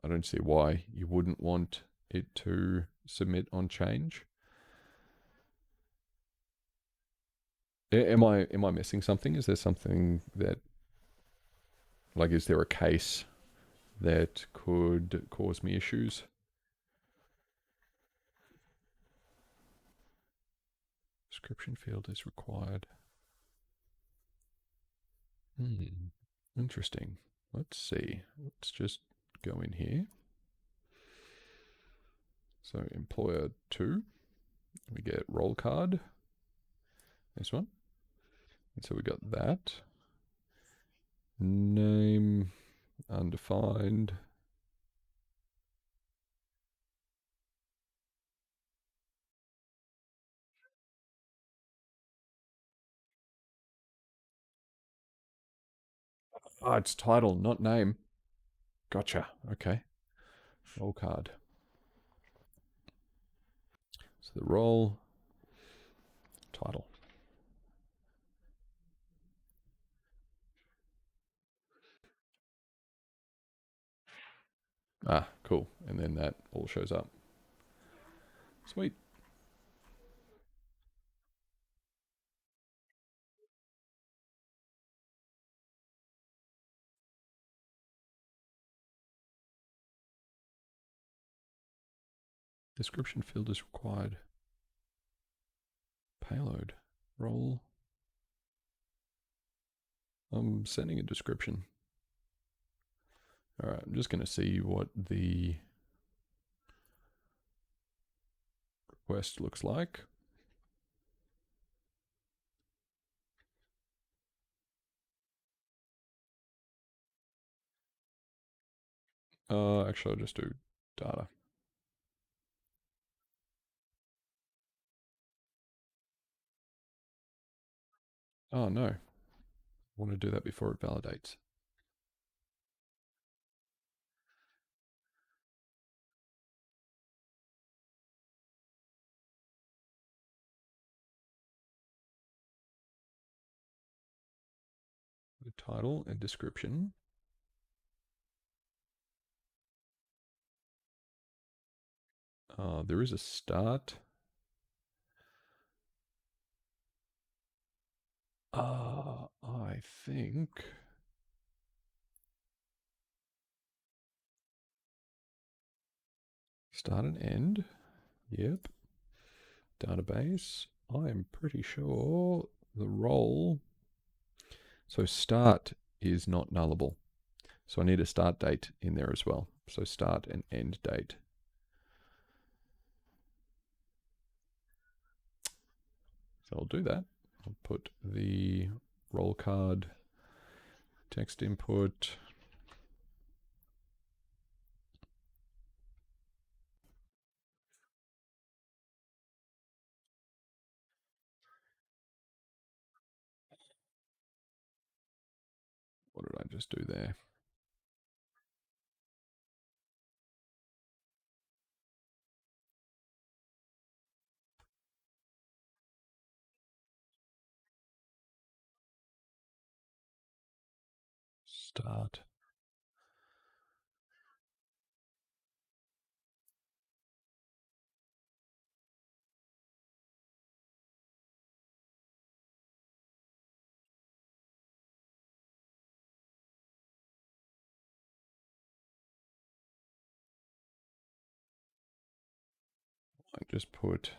don't see why you wouldn't want it to submit on change. Am I missing something? Is there something that, like, is there a case that could cause me issues? Description field is required. Interesting. Let's see. Let's just go in here. So employer 2, we get roll card. This one. And so we got that. Name undefined. Oh, it's title, not name. Gotcha. Okay. Roll card. So the role title. Ah, cool. And then that all shows up. Sweet. Description field is required. Payload. Role. I'm sending a description. All right, I'm just going to see what the request looks like. Actually, I'll just do data. Oh no, I want to do that before it validates. The title and description. There is a start. I think start and end. Yep. Database. I am pretty sure the role. So start is not nullable. So I need a start date in there as well. So start and end date. So I'll do that. I'll put the role card text input. What did I just do there? Start. I just put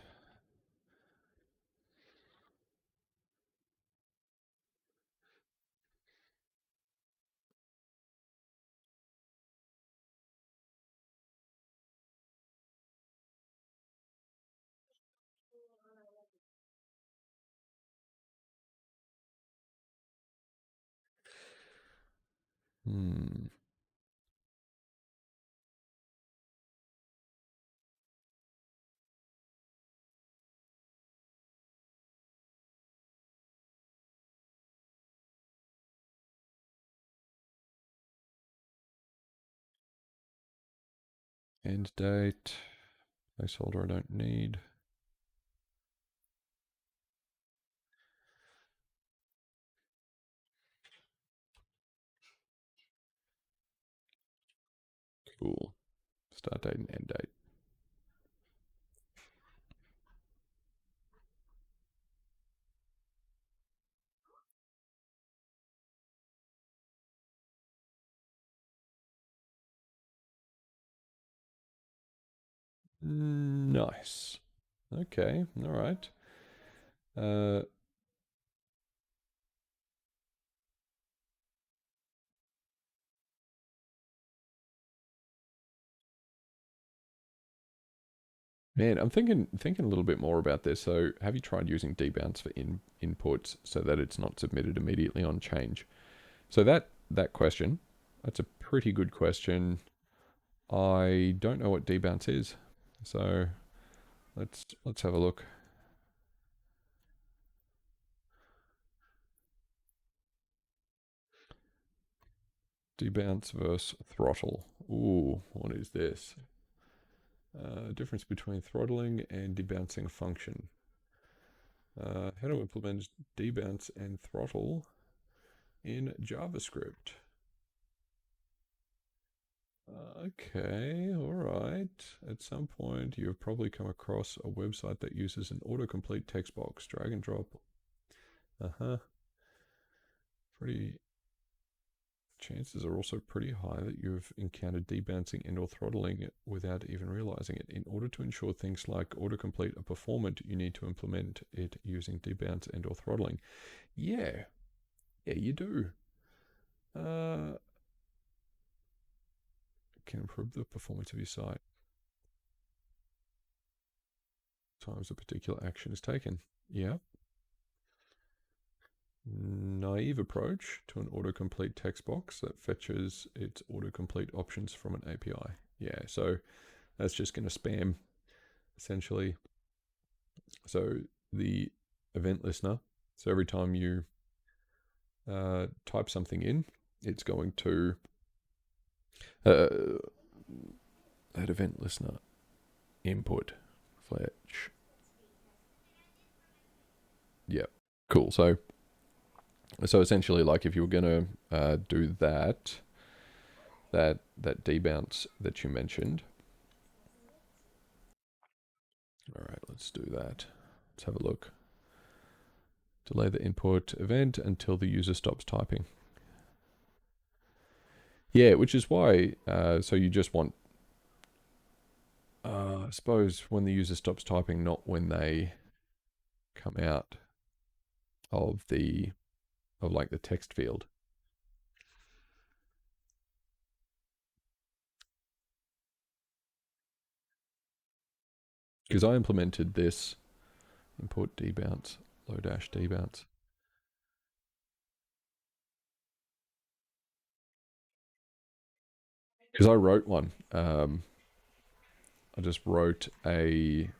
end date. Placeholder I don't need. Cool. Start date and end date. Nice. Okay, all right. Man, I'm thinking a little bit more about this. So, have you tried using debounce for inputs so that it's not submitted immediately on change? So that question, that's a pretty good question. I don't know what debounce is, so let's have a look. Debounce versus throttle. Ooh, what is this? Difference between throttling and debouncing function. How to implement debounce and throttle in JavaScript. Okay, all right. At some point, you've probably come across a website that uses an autocomplete text box. Drag and drop. Pretty chances are also pretty high that you've encountered debouncing and/or throttling without even realizing it. In order to ensure things like autocomplete are performant, you need to implement it using debounce and/or throttling. Yeah, you do. Can improve the performance of your site. Times a particular action is taken. Yeah. Naive approach to an autocomplete text box that fetches its autocomplete options from an API. Yeah, so that's just going to spam, essentially. So the event listener, so every time you type something in, it's going to add event listener input fetch. Yeah, cool. So essentially, like if you were going to do that debounce that you mentioned. All right, let's do that. Let's have a look. Delay the input event until the user stops typing. Yeah, which is why, so you just want, I suppose, when the user stops typing, not when they come out of like the text field. Because I implemented this import debounce, low dash debounce. Because I wrote one. I just wrote a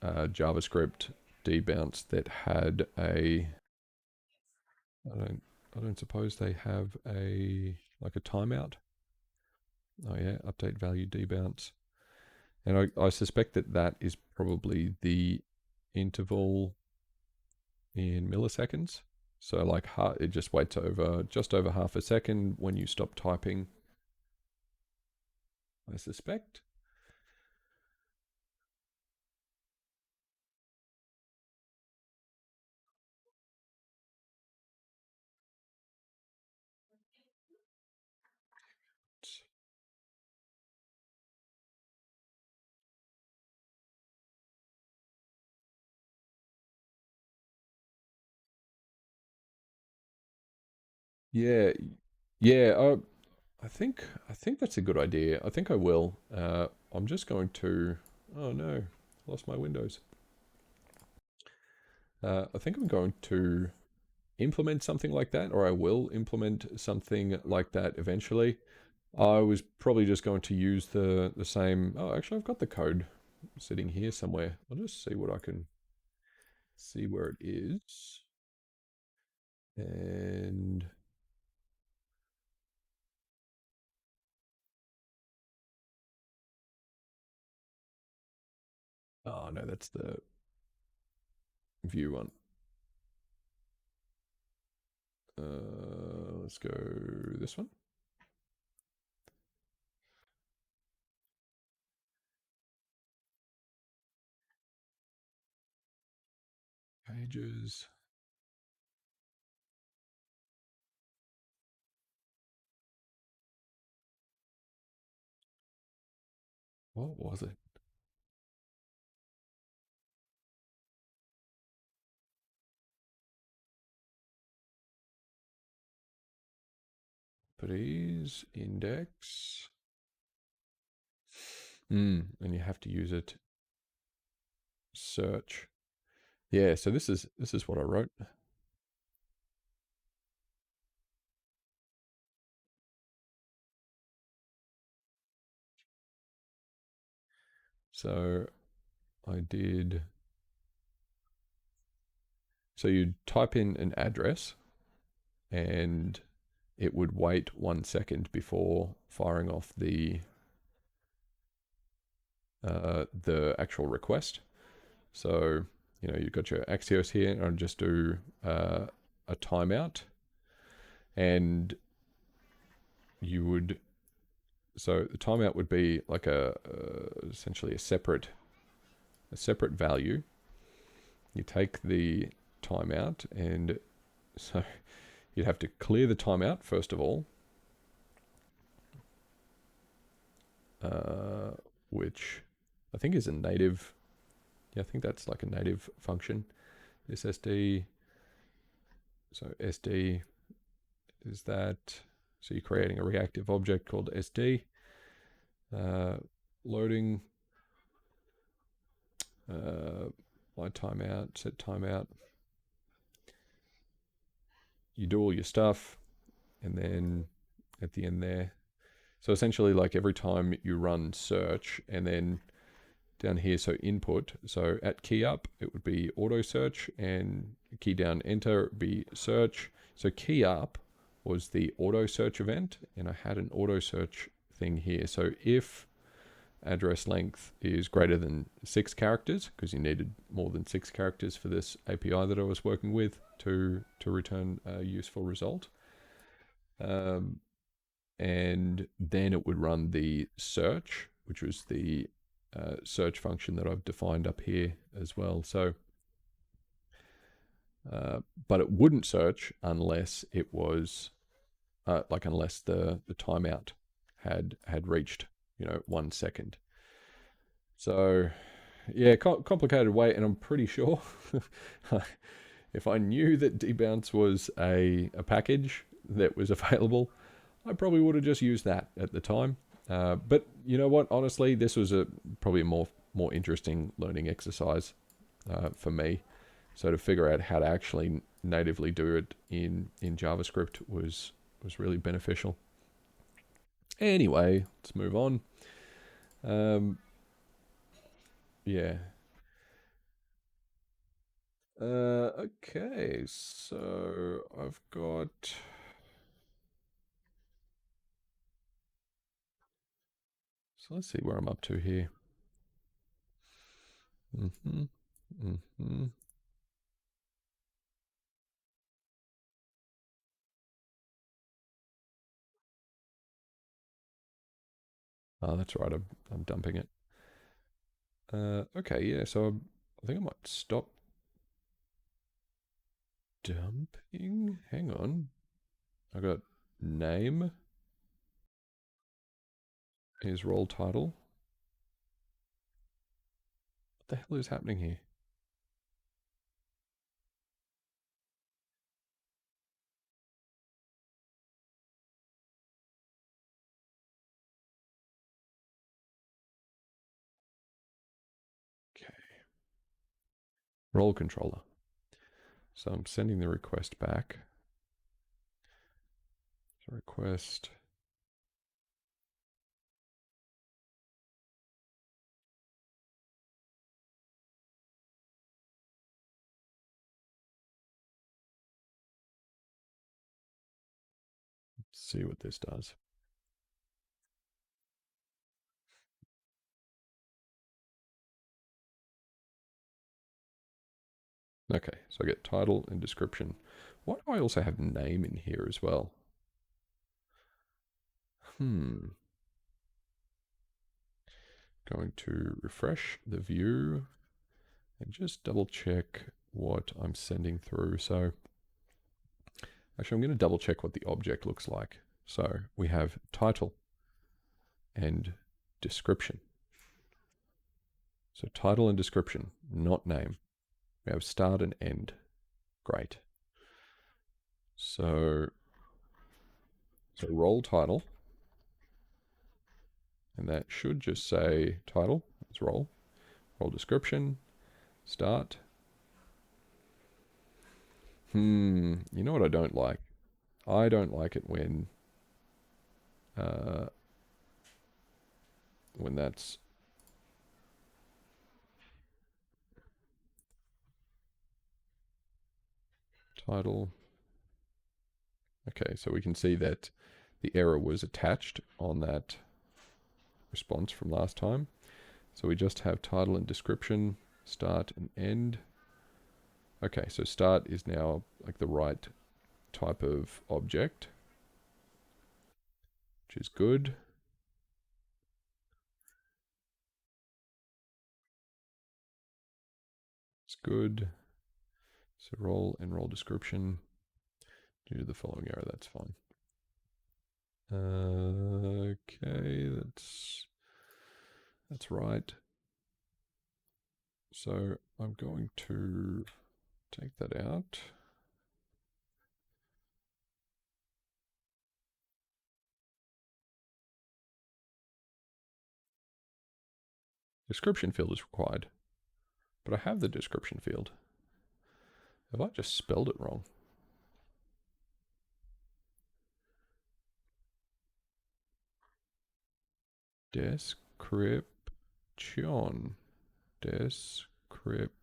JavaScript debounce that had a. I don't suppose they have a like a timeout. Oh yeah, update value debounce. And I suspect that is probably the interval in milliseconds. So like it just waits just over half a second when you stop typing, I suspect. Yeah, yeah. I think that's a good idea. I think I will. I'm just going to. Oh no, lost my Windows. I think I'm going to implement something like that, or I will implement something like that eventually. I was probably just going to use the same. Oh, actually, I've got the code sitting here somewhere. I'll just see what I can see where it is. And oh no, that's the Vue one. Let's go this one. Pages. What was it? Please index. And you have to use it. Search. Yeah, so this is what I wrote. So I did. So you type in an address and it would wait 1 second before firing off the actual request. So, you know, you've got your Axios here, and I'll just do a timeout, and you would. So the timeout would be like essentially a separate value. You take the timeout, and so you'd have to clear the timeout first of all, which I think is a native. Yeah, I think that's like a native function. This SD. So SD is that. So you're creating a reactive object called SD. Loading. My timeout. Set timeout. You do all your stuff, and then at the end there. So essentially, like every time you run search, and then down here, so input. So at key up, it would be auto search, and key down enter would be search. So key up was the auto search event, and I had an auto search thing here. So if address length is greater than 6 characters, because you needed more than 6 characters for this API that I was working with to return a useful result. And then it would run the search, which was the search function that I've defined up here as well. So, but it wouldn't search unless it was unless the timeout had reached 1 second. So yeah, complicated way, and I'm pretty sure if I knew that debounce was a package that was available, I probably would have just used that at the time. But you know what? Honestly, this was probably a more interesting learning exercise for me. So to figure out how to actually natively do it in JavaScript was really beneficial. Anyway, let's move on. Yeah. Okay, so I've got. So let's see where I'm up to here. Mm-hmm. Mm-hmm. Oh, that's right. I'm dumping it. Okay, yeah. So I think I might stop dumping. Hang on. I got name is role title. What the hell is happening here? Okay. Role controller. So I'm sending the request back. So request. Let's see what this does. Okay, so I get title and description. Why do I also have name in here as well? Going to refresh the view and just double check what I'm sending through. So actually I'm going to double check what the object looks like. So we have title and description. So title and description, not name. We have start and end. Great. So role title, and that should just say title, it's role. Role description, start. You know what I don't like? I don't like it when that's title. Okay, so we can see that the error was attached on that response from last time. So we just have title and description, start and end. Okay, so start is now like the right type of object, which is good. It's good. So role and role description due to the following error, that's fine. Okay, that's That's right. So I'm going to take that out. Description field is required, but I have the description field. Have I just spelled it wrong? Description. Description.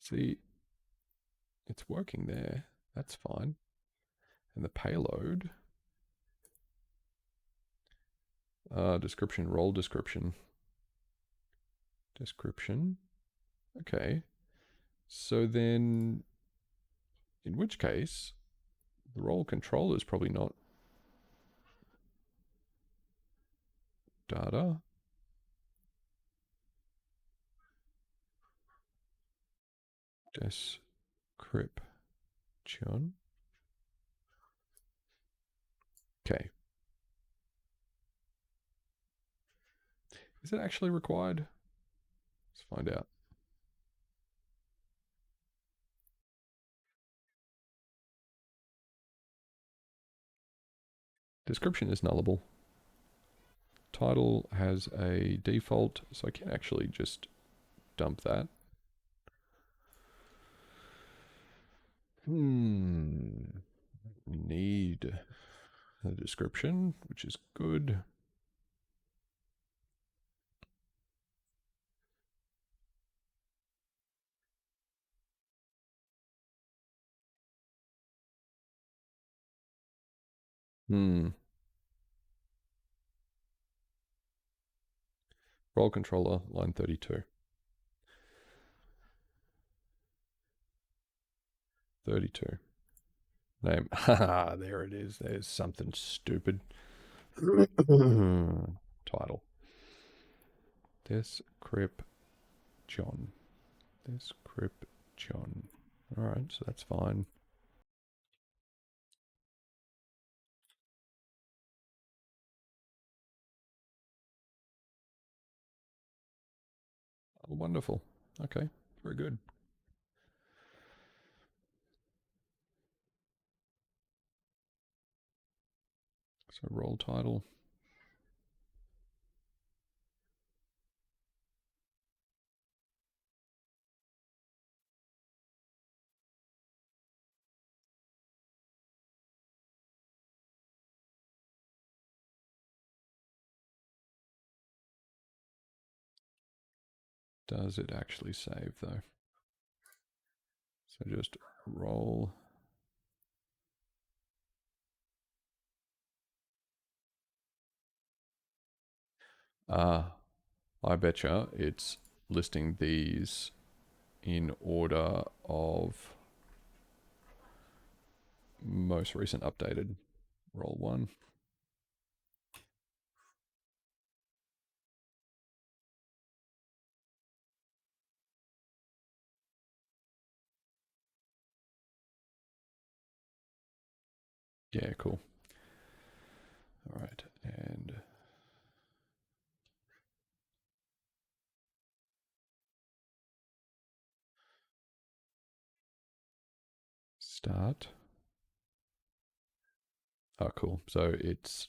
See, it's working there. That's fine. And the payload. Description, role description. Description. Okay. So then, in which case, the role controller is probably not data. Description. Okay. Is it actually required? Let's find out. Description is nullable. Title has a default, so I can actually just dump that. We need a description, which is good. Role controller, line 32. 32. Name. Haha, there it is. There's something stupid. Title. Description. Description. Alright, so that's fine. Oh, wonderful. Okay, very good. So role title. Does it actually save though? So just role. I betcha it's listing these in order of most recent updated. Role 1. Yeah, cool. All right, and start. Oh, cool. So it's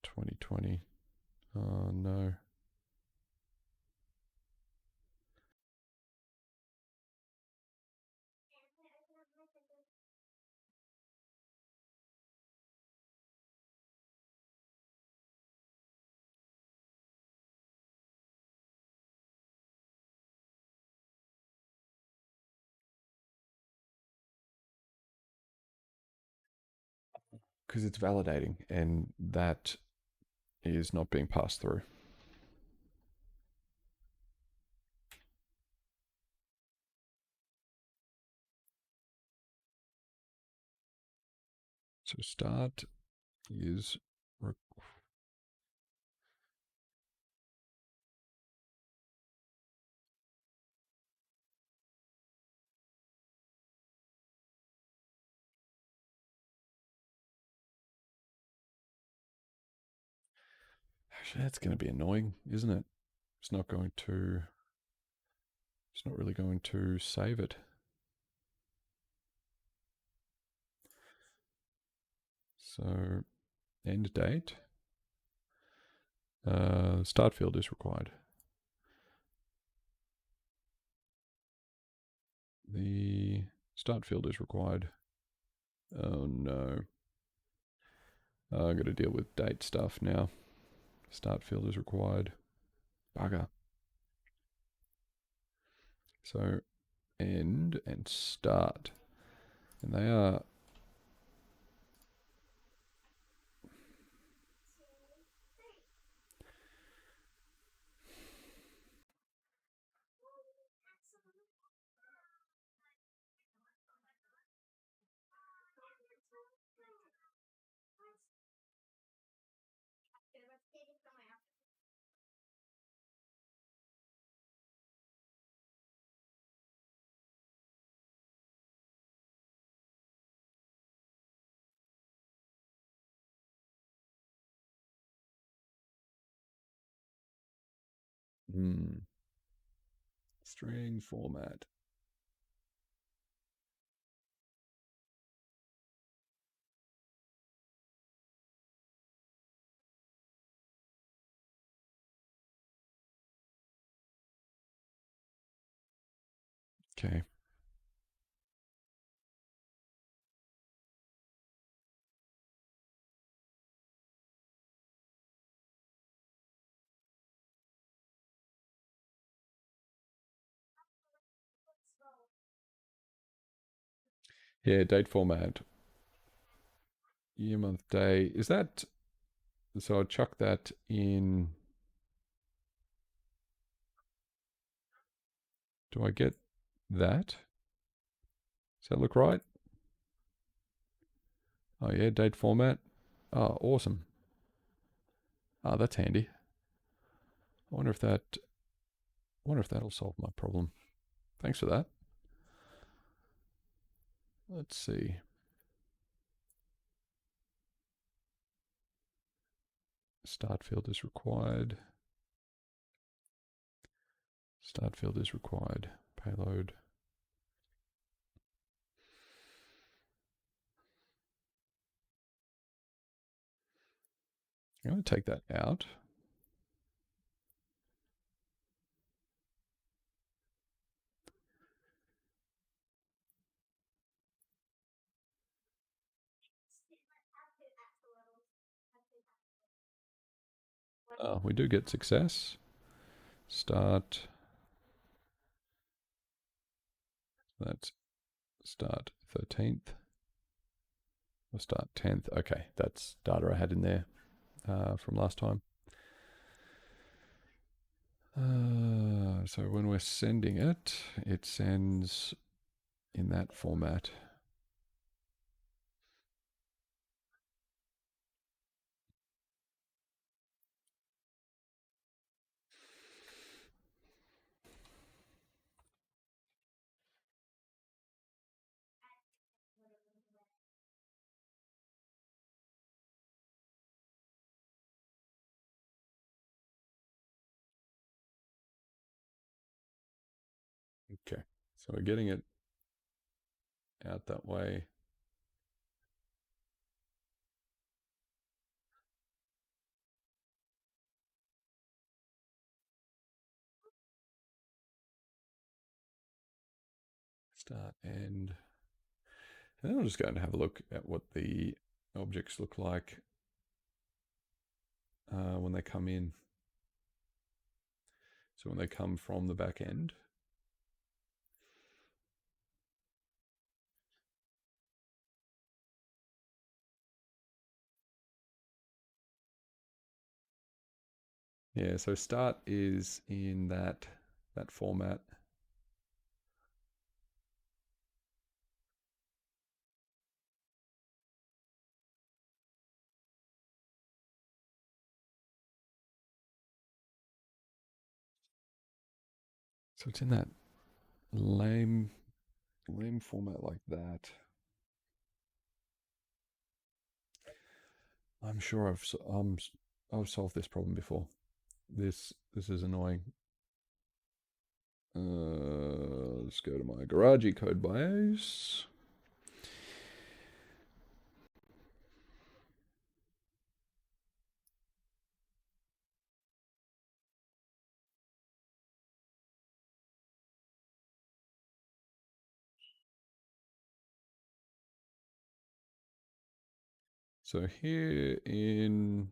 2020. Oh, no. Because it's validating, and that is not being passed through. So start is That's going to be annoying, isn't it? It's not going to. It's not really going to save it. So, end date. Start field is required. The start field is required. Oh no. I've got to deal with date stuff now. Start field is required. Bugger. So end and start. And they are... String format. Okay. Yeah, date format. Year, month, day. Is that... So I'll chuck that in... Do I get that? Does that look right? Oh yeah, date format. Oh, awesome. Oh, that's handy. I wonder if that'll solve my problem. Thanks for that. Let's see. Start field is required. Start field is required. Payload. I'm going to take that out. Oh, we do get success. Start. That's start 13th. Or start 10th. Okay, that's data I had in there from last time. So when we're sending it, it sends in that format. Okay, so we're getting it out that way. Start, end. And then I'm just going to have a look at what the objects look like when they come in. So when they come from the back end. Yeah, so start is in that format. So it's in that lame format like that. I'm sure I've solved this problem before. This is annoying. Let's go to my Garage code bios. So here in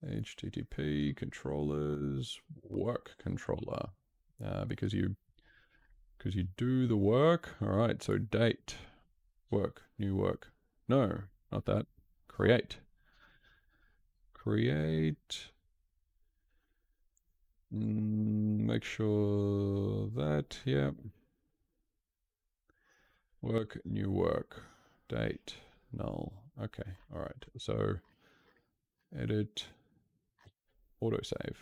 HTTP controllers work controller, because you do the work. All right. So date work, new work. No, not that. Create. Make sure that, yeah. Work, new work, date, null. Okay, all right. So edit, autosave.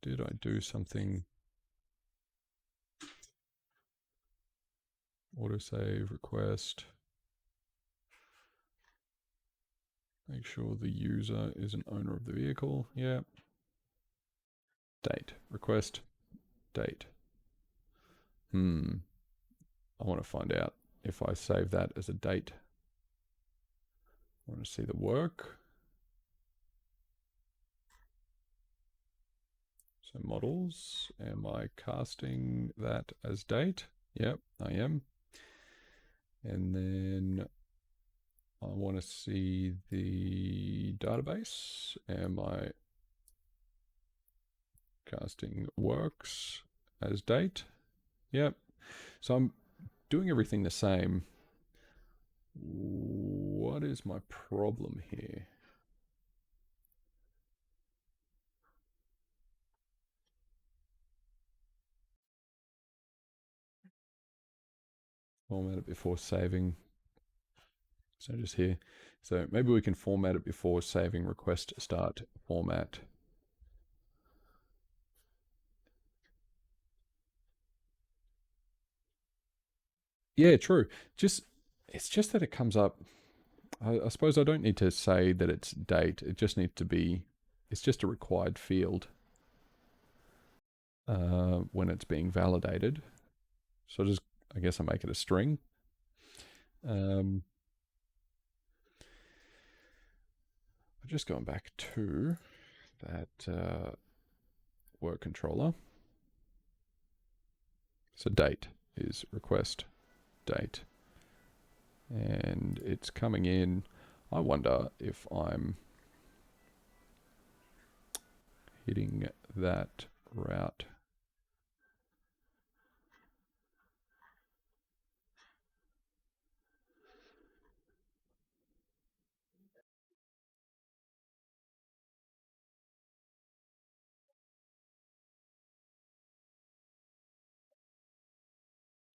Did I do something? Autosave, request. Make sure the user is an owner of the vehicle. Yeah. Date, request, date. I want to find out if I save that as a date. I want to see the work. So models, am I casting that as date? Yep, I am. And then I want to see the database. Am I casting works as date? Yep. So I'm doing everything the same. What is my problem here? Format it before saving. So just here. So maybe we can format it before saving request start format. Yeah, true. It's just that it comes up. I suppose I don't need to say that it's date. It just needs to be. It's just a required field when it's being validated. So I guess I make it a string. I'm just going back to that work controller. So date is request date. And it's coming in. I wonder if I'm hitting that route.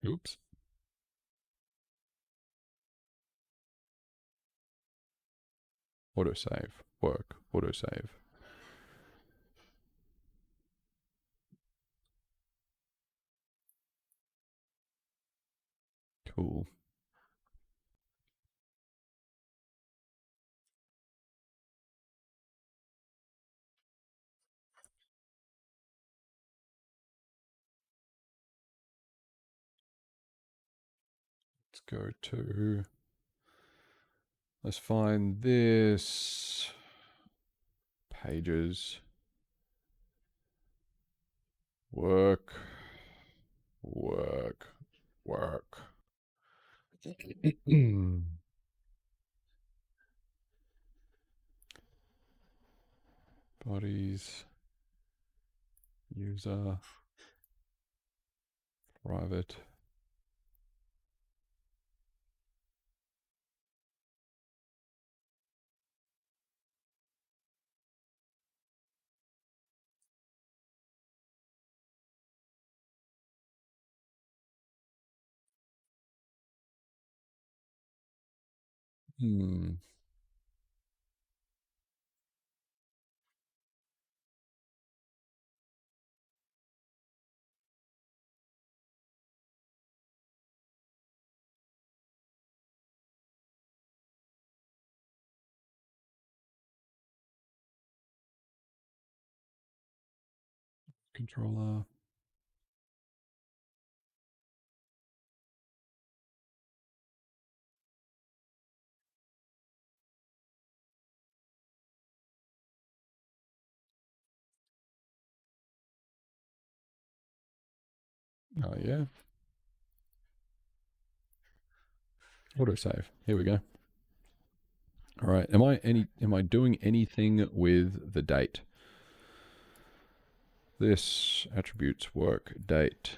Oops. Autosave. Work. Autosave. Cool. Let's go to. Let's find this. Pages. Work. Work. Work. Bodies. User. Private. Hmm. controller. Oh yeah. Autosave. Here we go. All right. Am I doing anything with the date? This attributes work date.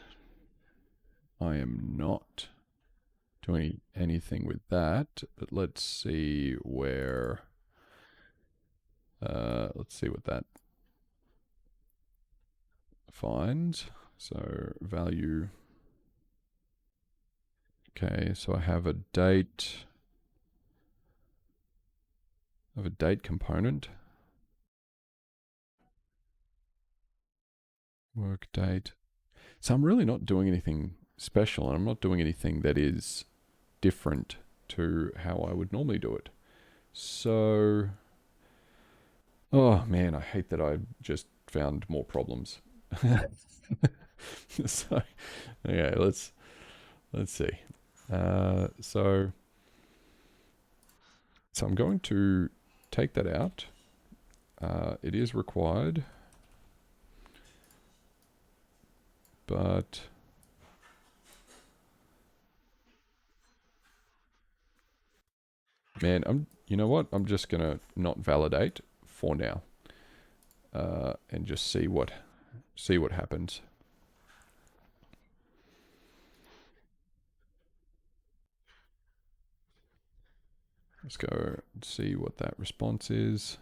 I am not doing anything with that, but let's see where let's see what that finds. So value. Okay, so I have a date. I have a date component. Work date. So I'm really not doing anything special, and I'm not doing anything that is different to how I would normally do it. So, oh man, I hate that I just found more problems. So, okay, let's see. So I'm going to take that out. It is required, but man, you know what? I'm just gonna not validate for now, and just see what happens. Let's go and see what that response is.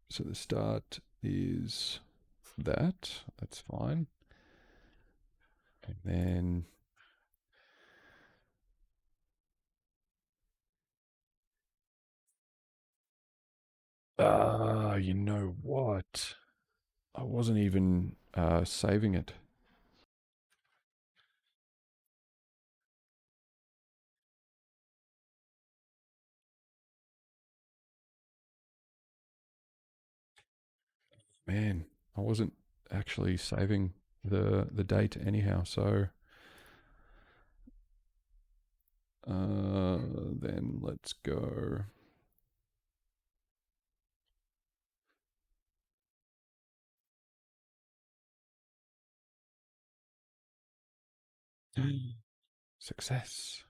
So the start is that. That's fine. And then you know what? I wasn't even saving it. Man, I wasn't actually saving the date anyhow. So then let's go. Success.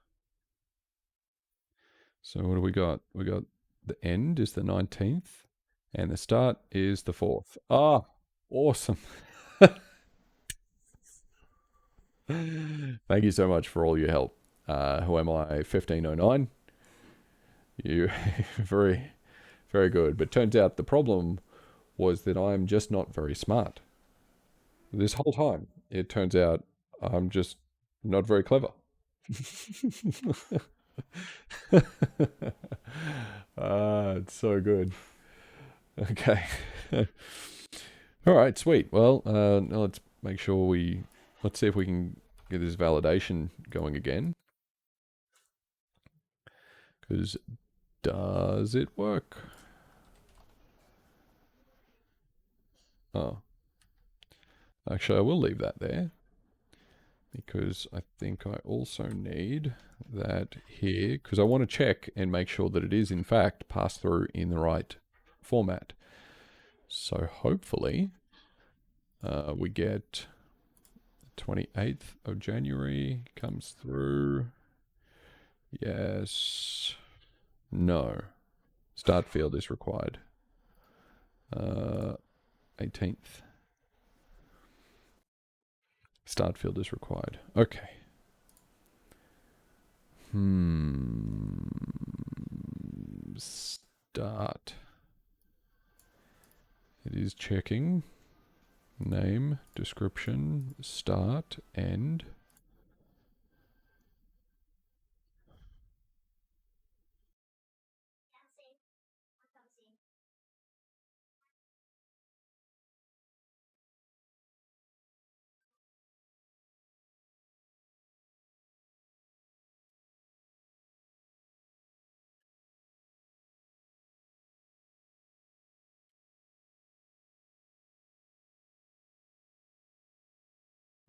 So what do we got? We got the end is the 19th and the start is the 4th. Ah, awesome. Thank you so much for all your help. Who am I? 1509. You very, very good. But turns out the problem was that I'm just not very smart. This whole time, it turns out I'm just not very clever. It's so good. Okay. All right, sweet. Well, now let's make sure let's see if we can get this validation going again. Because does it work? Oh, actually, I will leave that there because I think I also need that here because I want to check and make sure that it is in fact passed through in the right format. So hopefully we get 28th of January comes through. Yes. No. Start field is required. 18th. Start field is required. Okay. Start. It is checking. Name, description, start, end.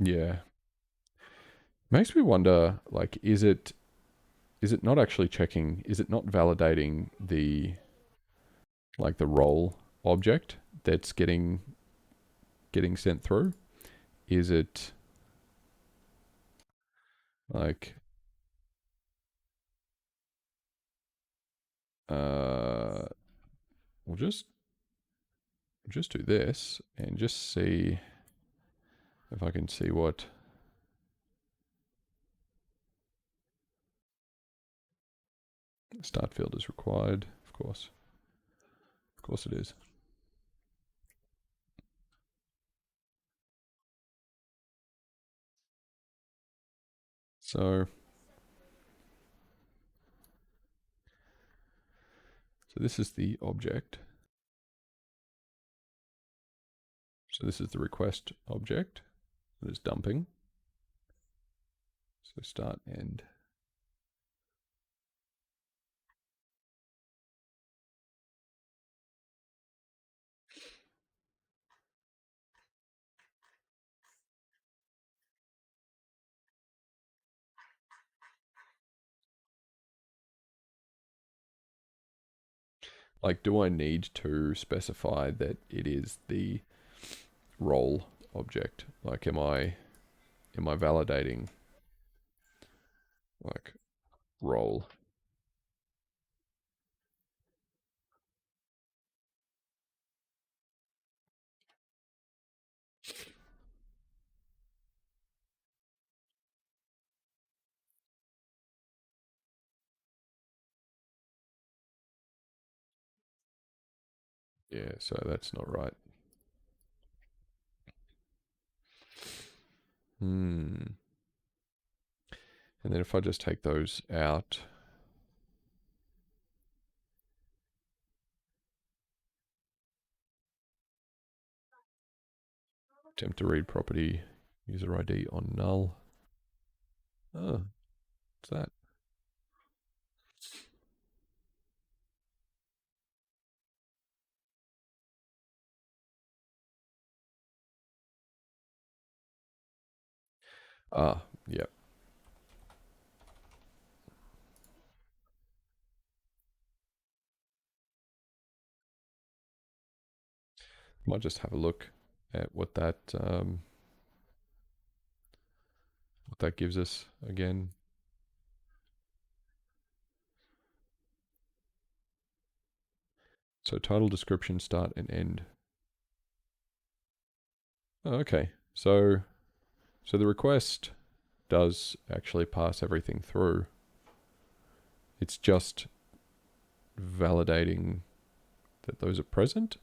Yeah. Makes me wonder, like, is it not actually checking, is it not validating the, like, the role object that's getting sent through? Is it like uh we'll just do this and just see if I can see what start field is required. Of course it is. So this is the object. So this is the request object that is dumping. So start end. Like, do I need to specify that it is the role object? Like, am I validating like role? Yeah, so that's not right. Hmm. And then if I just take those out, attempt to read property, user ID on null. Oh, what's that? Ah, yeah. Might just have a look at what that gives us again. So title, description, start and end. Oh, okay. So the request does actually pass everything through. It's just validating that those are present.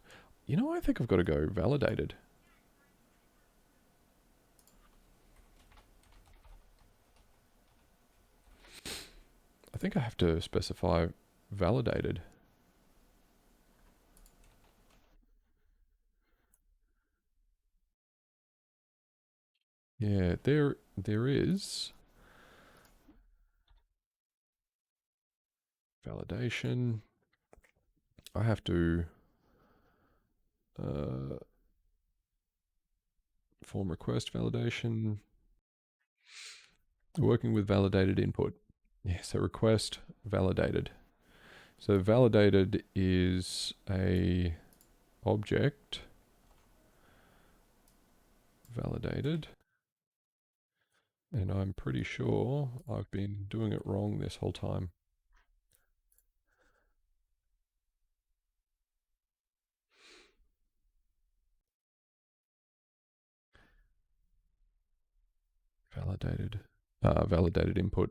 You know, I think I've got to go validated. I think I have to specify validated. Yeah, there is validation. I have to uh, form request validation. Working with validated input. Yeah, so request validated. So validated is a object validated. And I'm pretty sure I've been doing it wrong this whole time. Validated. Validated input.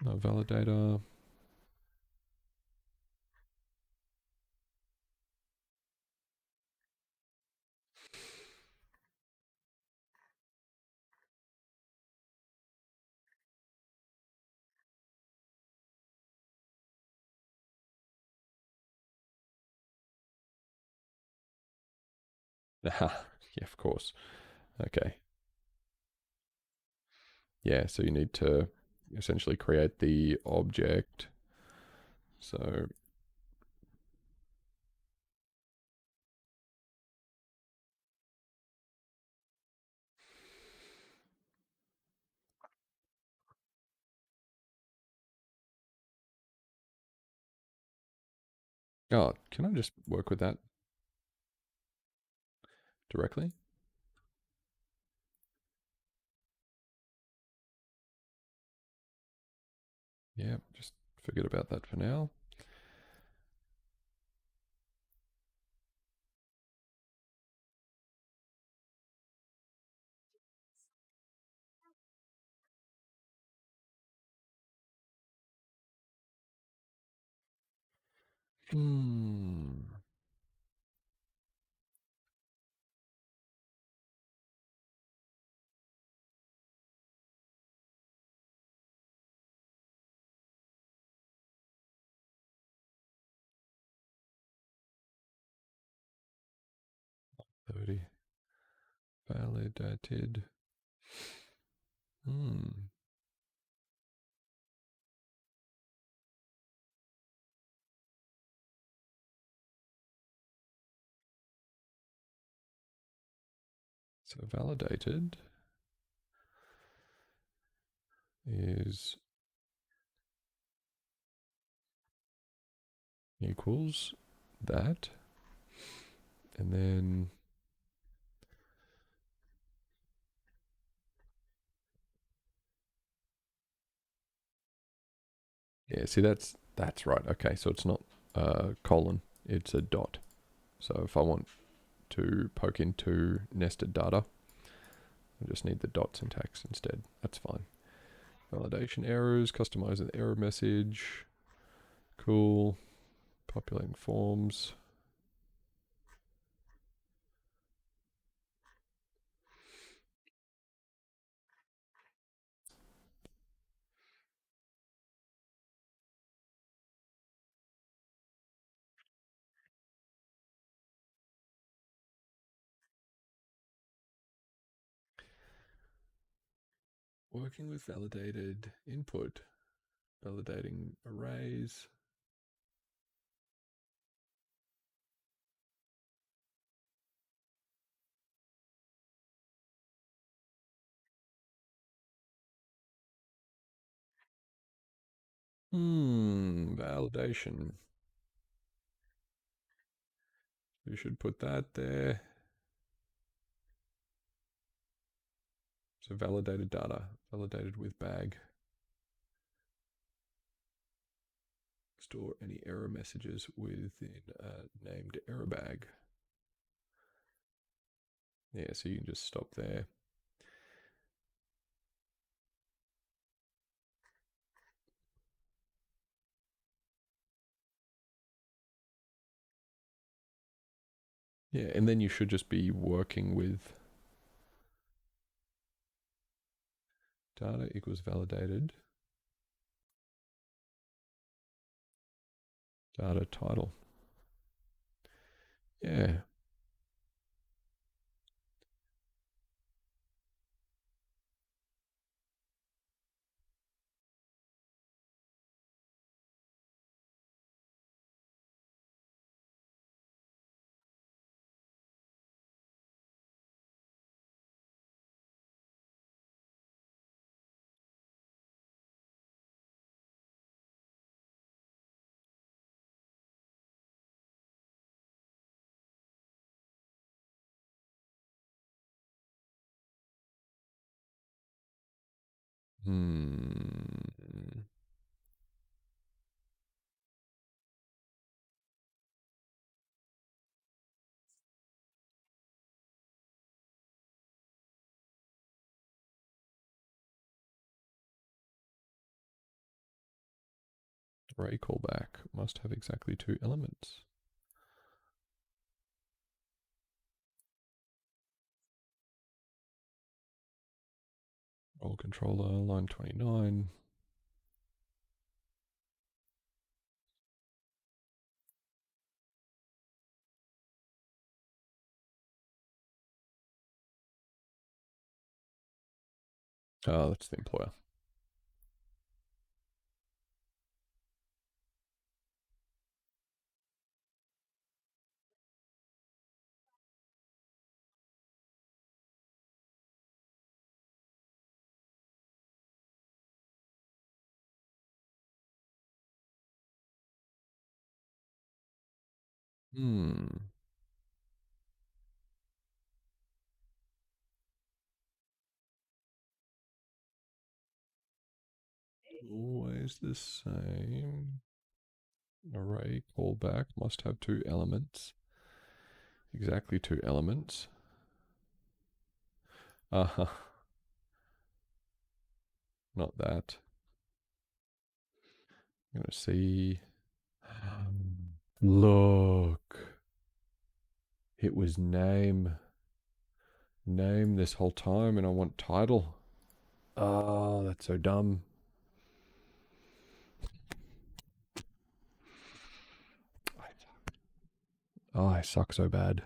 No validator. Yeah, of course. Okay. Yeah, so you need to essentially create the object. So Oh, can I just work with that directly? Yeah, just forget about that for now. Hmm. Thirty validated. Hmm. So validated is equals that, and then yeah, see that's right. Okay, so it's not colon, it's a dot. So if I want to poke into nested data, I just need the dot syntax instead. That's fine. Validation errors, customizing the error message. Cool. Populating forms. Working with validated input. Validating arrays. Validation. We should put that there. So validated data, validated with bag. Store any error messages within a named error bag. Yeah, so you can just stop there. Yeah, and then you should just be working with data equals validated data title. Yeah. Hmm. Array callback must have exactly two elements. Role controller, line 29. Oh, that's the employer. Hmm. Always the same. Array callback must have two elements. Exactly two elements. Uh-huh. Not that. I'm gonna see. Look. It was name this whole time, and I want title. Oh, that's so dumb. Oh, I suck so bad.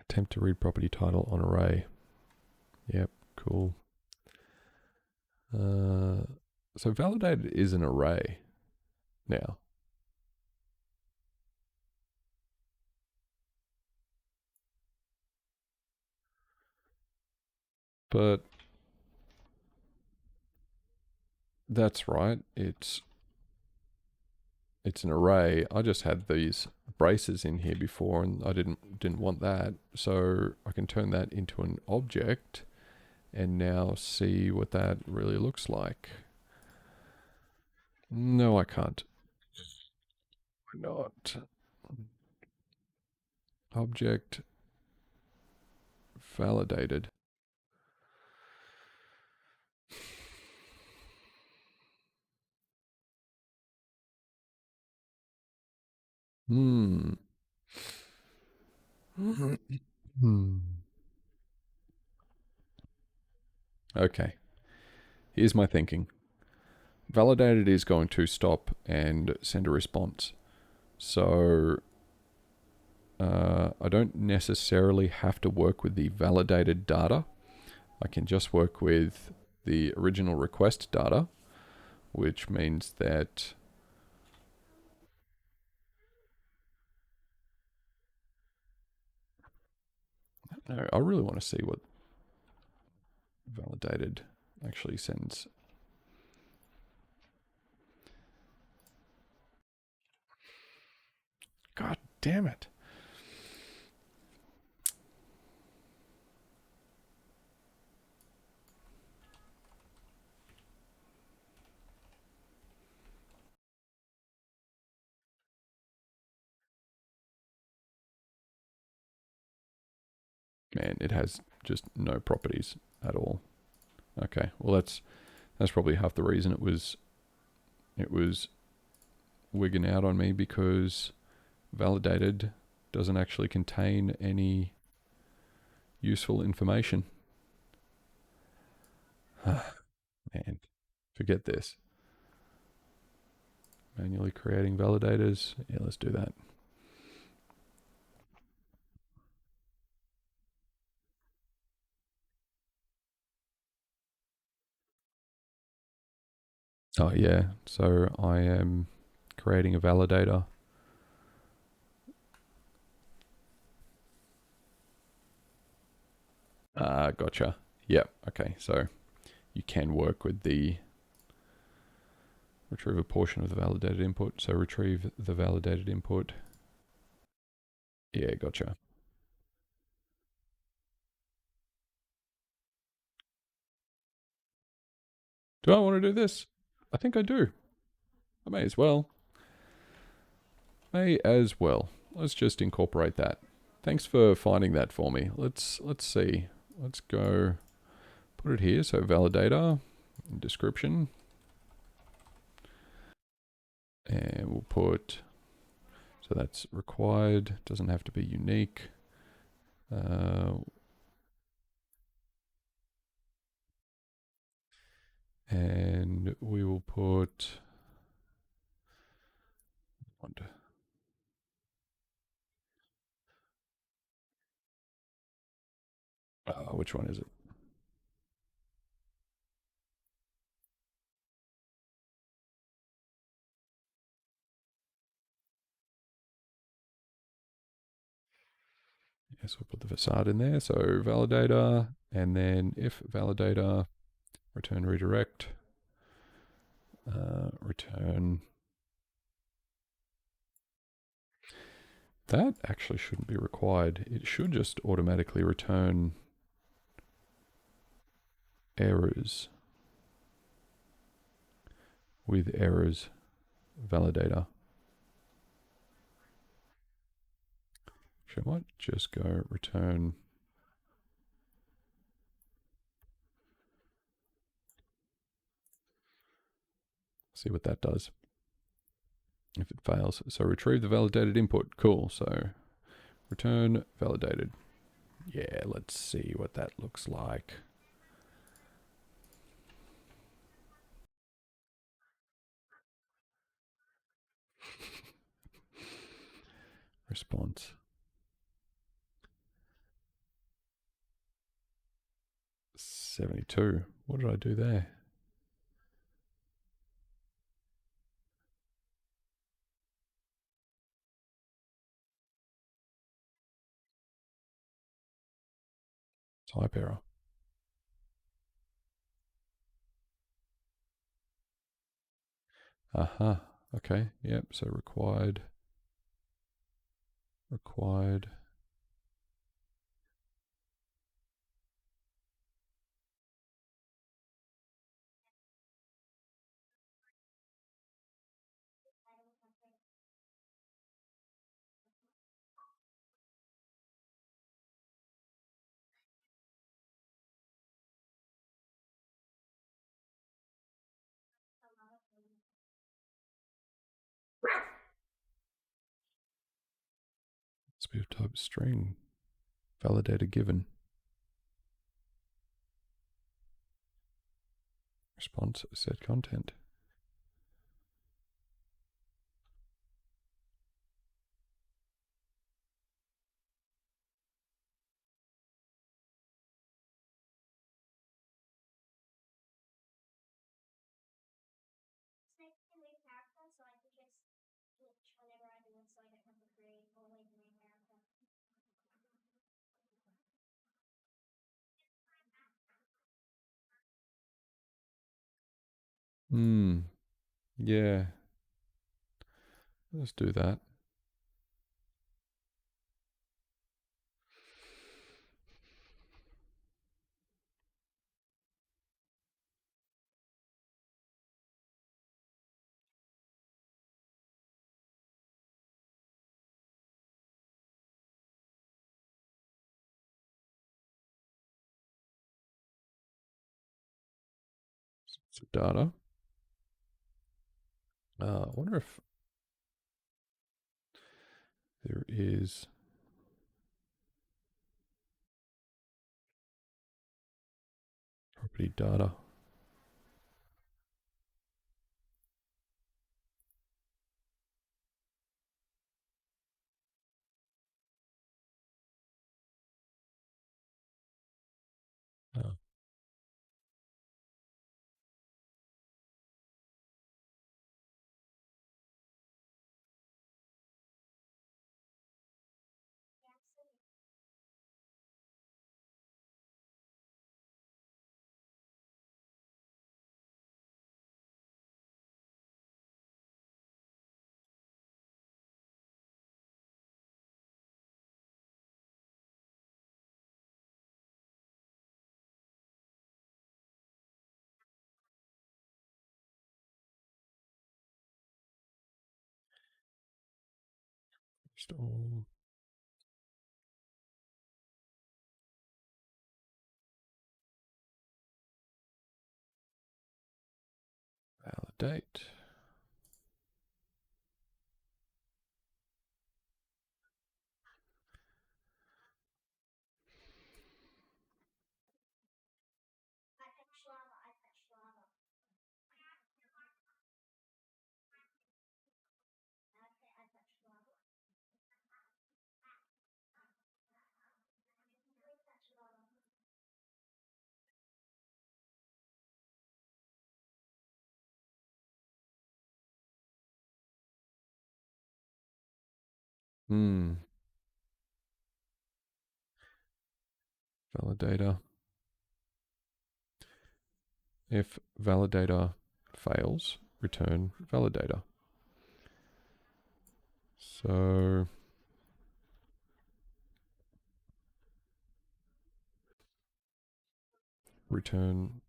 Attempt to read property title on array. Yep, cool. So validated is an array now. But that's right. It's an array. I just had these braces in here before and I didn't want that. So I can turn that into an object and now see what that really looks like. No, I can't. Why not? Object validated. Hmm. Hmm. Okay. Here's my thinking. Validated is going to stop and send a response. So I don't necessarily have to work with the validated data. I can just work with the original request data, which means that no, I really want to see what validated actually sends. God damn it. Man, it has just no properties at all. Okay, well that's probably half the reason it was wigging out on me, because validated doesn't actually contain any useful information. Man, forget this. Manually creating validators. Yeah, let's do that. Oh yeah, so I am creating a validator. Gotcha. Yep. Okay, so you can work with the retrieve a portion of the validated input. So retrieve the validated input. Yeah, gotcha. Do I want to do this? I think I do. I may as well. May as well. Let's just incorporate that. Thanks for finding that for me. Let's see. Let's go put it here. So validator, description, and we'll put, so that's required. Doesn't have to be unique. And we will put, which one is it? Yes, we'll put the facade in there. So validator, and then if validator return redirect, return. That actually shouldn't be required. It should just automatically return errors with errors validator. Actually, I might just go return. See what that does if it fails. So retrieve the validated input. Cool. So return validated. Yeah, let's see what that looks like. Response. 72. What did I do there? Type error. Aha. Okay. Yep. So required. Speed of type string. Validator given. Response set content. Yeah. Let's do that. So data. I wonder if there is property data. Oh. Install. Validate. Validator. if validator fails, return validator. So return.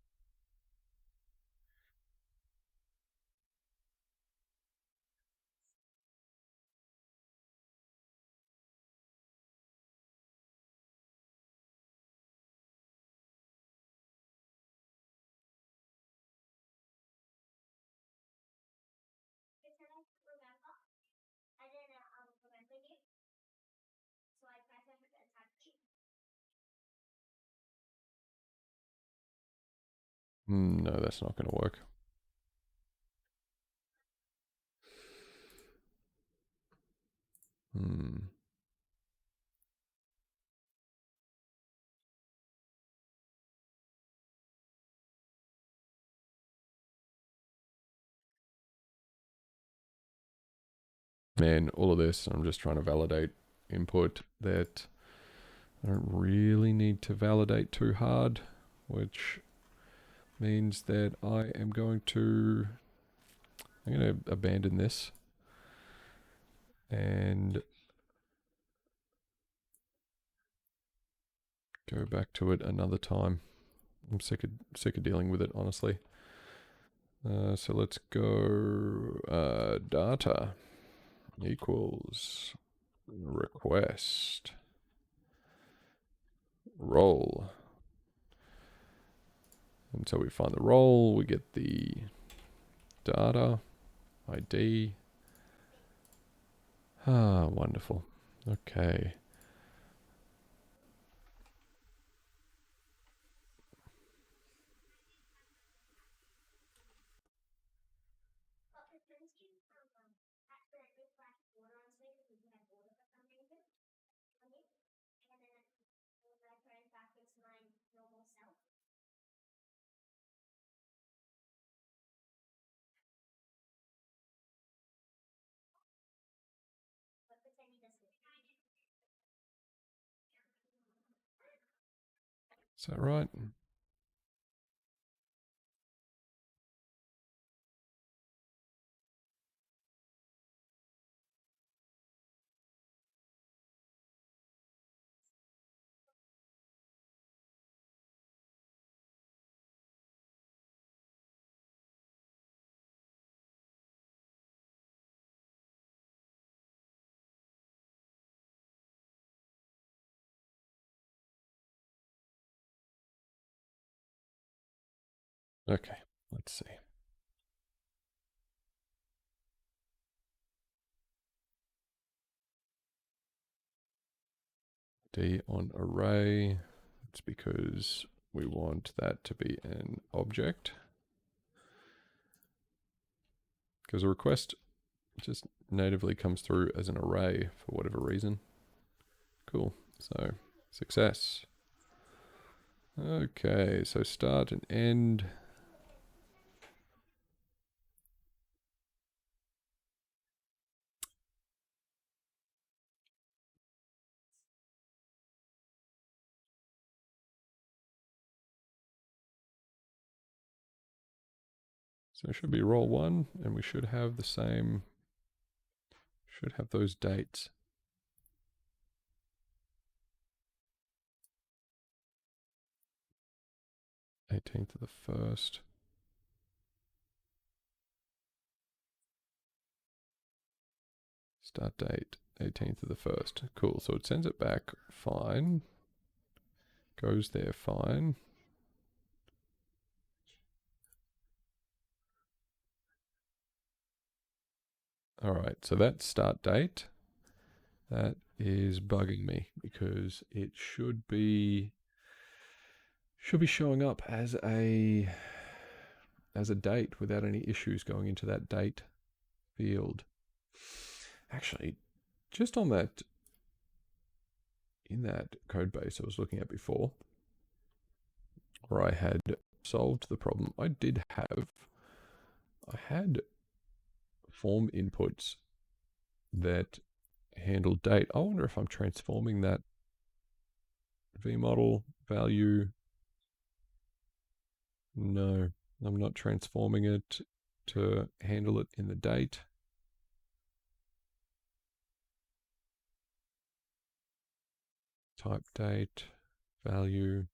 No, that's not going to work. Man, all of this, I'm just trying to validate input that I don't really need to validate too hard, which means that I'm going to abandon this and go back to it another time. I'm sick of dealing with it, honestly. So let's go data equals request role. And so we find the role, we get the data, ID. Ah, wonderful. Okay. Is that right? Okay, let's see. D on array. It's because we want that to be an object. Because a request just natively comes through as an array for whatever reason. Cool. So, success. Okay, so start and end. So it should be roll one, and we should have the same, should have those dates. 18th of the 1st. Start date, 18th of the 1st. Cool, so it sends it back fine. Goes there fine. All right, so that start date, that is bugging me because it should be showing up as a date without any issues going into that date field. Actually, just on that, in that code base I was looking at before, where I had solved the problem, I had form inputs that handle date. I wonder if I'm transforming that vModel value. No, I'm not transforming it to handle it in the date. Type date, value.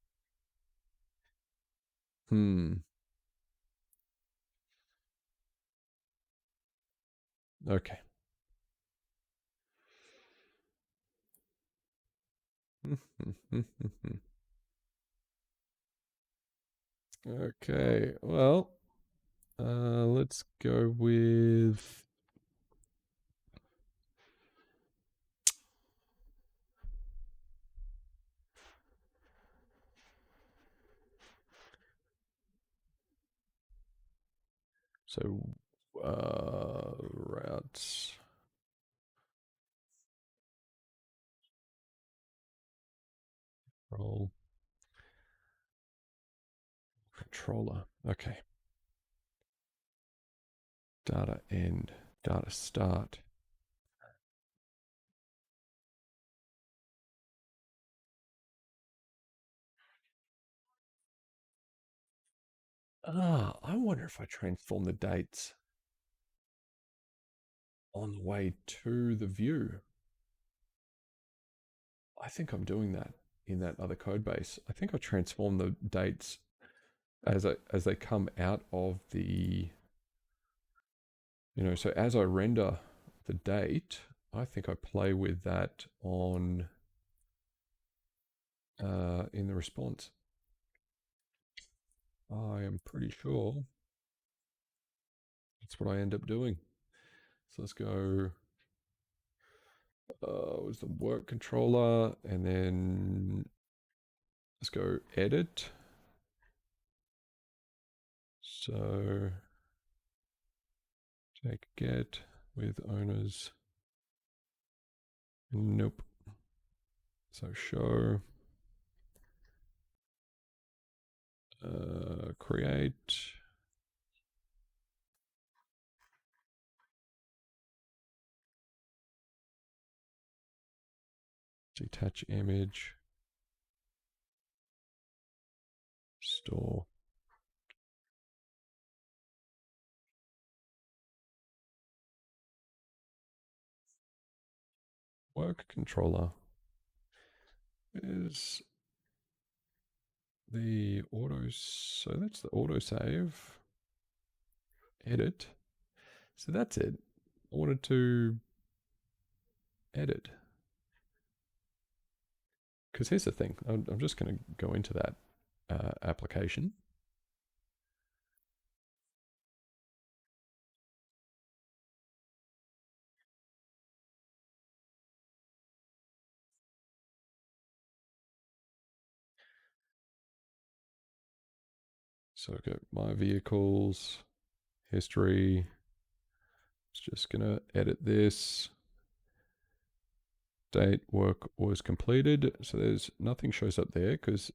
Okay. Okay, well, let's go with routes. Role controller. Okay. Data end, data start. I wonder if I transform the dates on the way to the view. I think I'm doing that in that other code base. I think I transform the dates as they come out of the, so as I render the date, I think I play with that on in the response. I am pretty sure that's what I end up doing. So let's go, was the work controller, and then let's go edit. So take get with owners. Nope. So show, create, detach image, store. Work controller is the so that's the autosave. Edit. So that's it. I wanted to edit. Because here's the thing. I'm just going to go into that application. So I've got my vehicles, history. It's just going to edit this. Date work was completed. So there's nothing shows up there because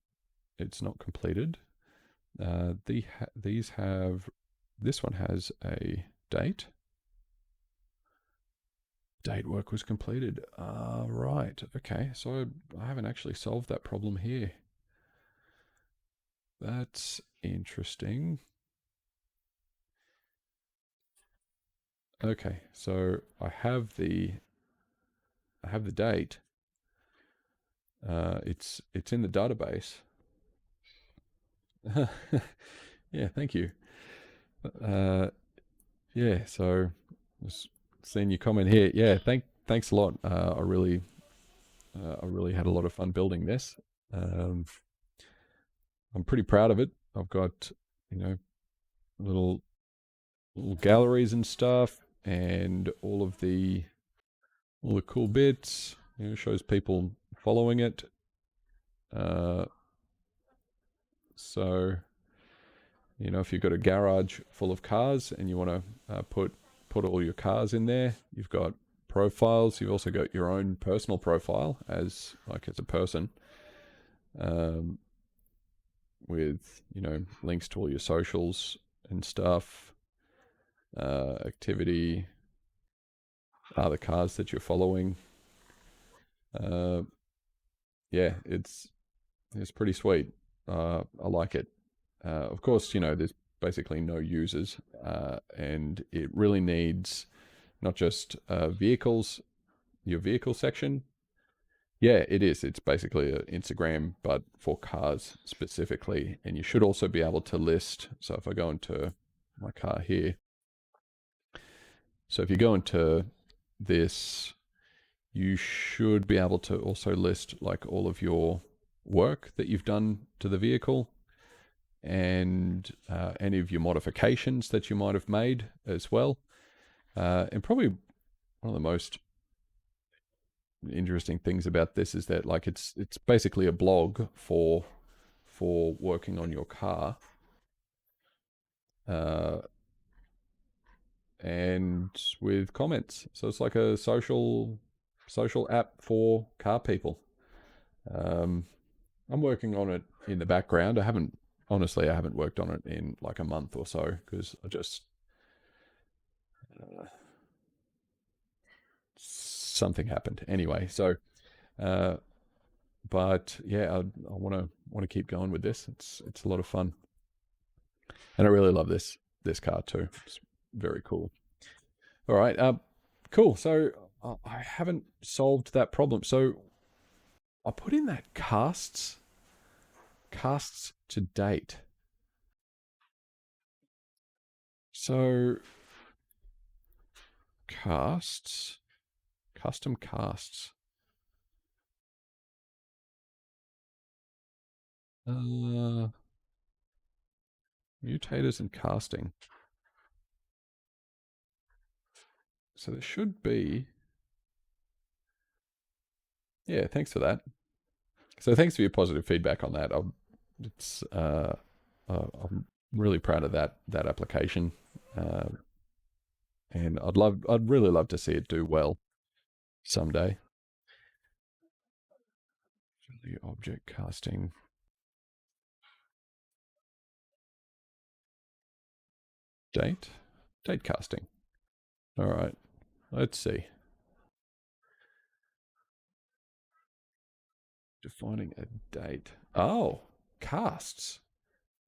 it's not completed. These have, this one has a date. Date work was completed. Right. Okay. So I haven't actually solved that problem here. That's interesting. Okay. So I have the date. It's in the database. Yeah. Thank you. Yeah. So just seeing your comment here. Yeah. Thanks a lot. I really had a lot of fun building this. Um, I'm pretty proud of it. I've got, little galleries and stuff, and all the cool bits. Shows people following it. So, if you've got a garage full of cars and you want to put all your cars in there, you've got profiles. You've also got your own personal profile as a person. With links to all your socials and stuff, activity, other cars that you're following. Yeah, it's pretty sweet. I like it. Of course, there's basically no users, and it really needs not just vehicles, your vehicle section. Yeah, it is. It's basically an Instagram, but for cars specifically. And you should also be able to list. So if I go into my car here, so if you go into this, you should be able to also list like all of your work that you've done to the vehicle, and any of your modifications that you might have made as well. And probably one of the most interesting things about this is that like it's basically a blog for working on your car, and with comments. So it's like a social app for car people. I'm working on it in the background. I haven't worked on it in like a month or so because I just something happened anyway. So, but yeah, I want to keep going with this. It's a lot of fun, and I really love this car too. It's very cool. All right, cool. So I haven't solved that problem. So I put in that casts to date. So casts, custom casts. Mutators and casting. So there should be. Yeah, thanks for that. So thanks for your positive feedback on that. I'm really proud of that application, uh, and I'd really love to see it do well someday. The object casting date casting. All right, let's see. Defining a date. Oh, casts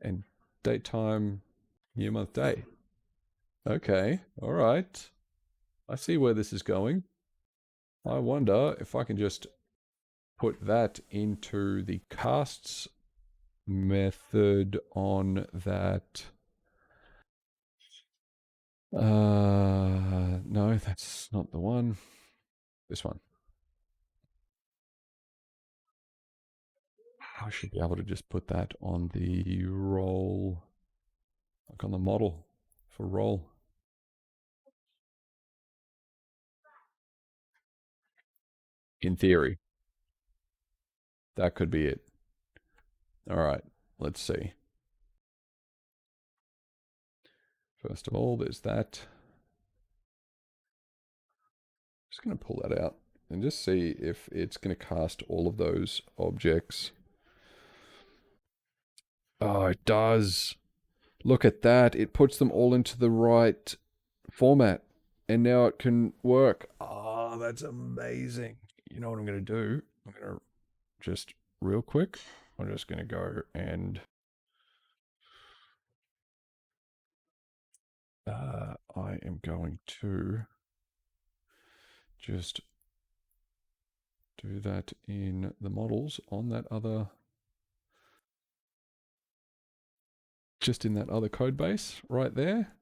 and date, time, year, month, day. Okay, all right. I see where this is going. I wonder if I can just put that into the casts method on that. No, that's not the one. This one. I should be able to just put that on the role, like on the model for role. In theory, that could be it. All right, let's see. First of all, there's that. Just going to pull that out and just see if it's going to cast all of those objects. Oh, it does. Look at that. It puts them all into the right format. And now it can work. Oh, that's amazing. You know what I'm going to do? I'm going to just real quick. I'm just going to go and I am going to just do that in the models on that other, just in that other code base right there,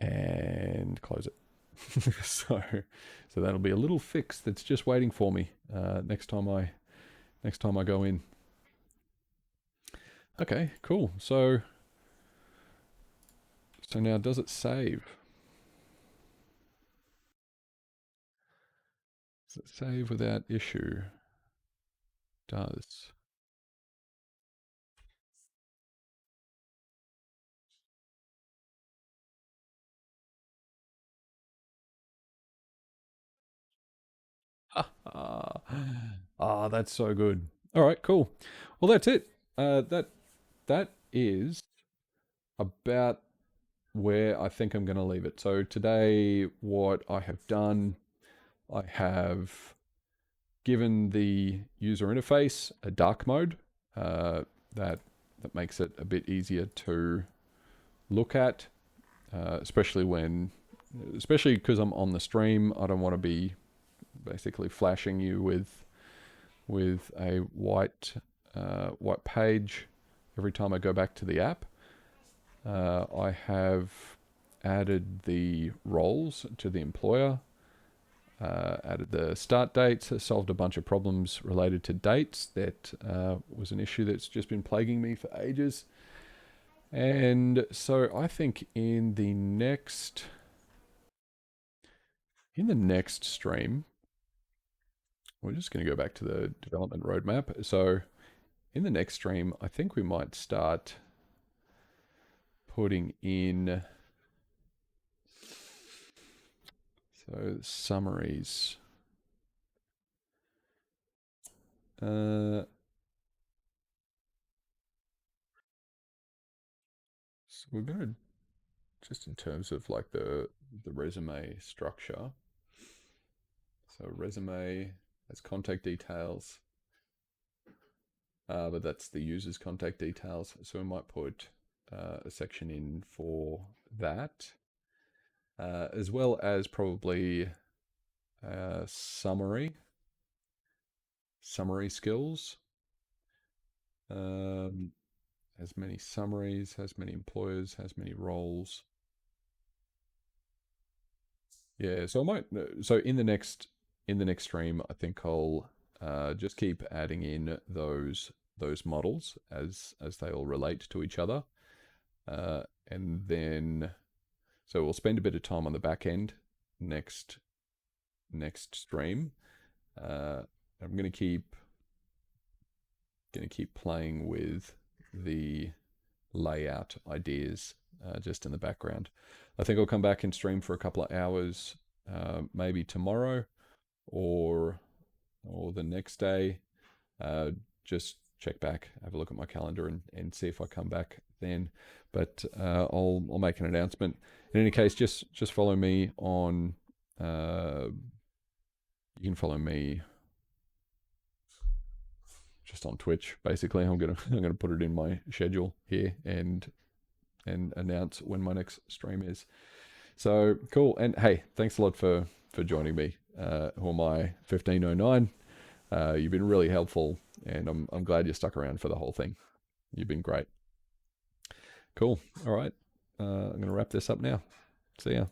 and close it. so that'll be a little fix that's just waiting for me next time I go in. Okay, cool. So now does it save? Does it save without issue? Does. Ah, that's so good. All right, cool. Well, that's it. That is about where I think I'm going to leave it. So today, what I have done, I have given the user interface a dark mode that that makes it a bit easier to look at, especially because I'm on the stream. I don't want to be basically flashing you with a white page every time I go back to the app. I have added the roles to the employer, added the start dates, solved a bunch of problems related to dates that was an issue that's just been plaguing me for ages. And so I think in the next stream, we're just going to go back to the development roadmap. So in the next stream, I think we might start putting in summaries. So we're going to, just in terms of like the resume structure. So resume has contact details, but that's the user's contact details. So we might put a section in for that, as well as probably summary skills. Has many summaries, has many employers, has many roles. Yeah, so I might. So in the next stream, I think I'll just keep adding in those models as they all relate to each other, and then so we'll spend a bit of time on the back end next stream. I'm gonna keep playing with the layout ideas just in the background. I think I'll come back and stream for a couple of hours, maybe tomorrow or the next day. Just check back, have a look at my calendar, and see if I come back then. But I'll make an announcement. In any case, just follow me on. You can follow me just on Twitch. Basically, I'm gonna put it in my schedule here and announce when my next stream is. So cool. And hey, thanks a lot for joining me. Who am I? 1509. You've been really helpful, and I'm glad you stuck around for the whole thing. You've been great. Cool. All right. I'm gonna wrap this up now. See ya.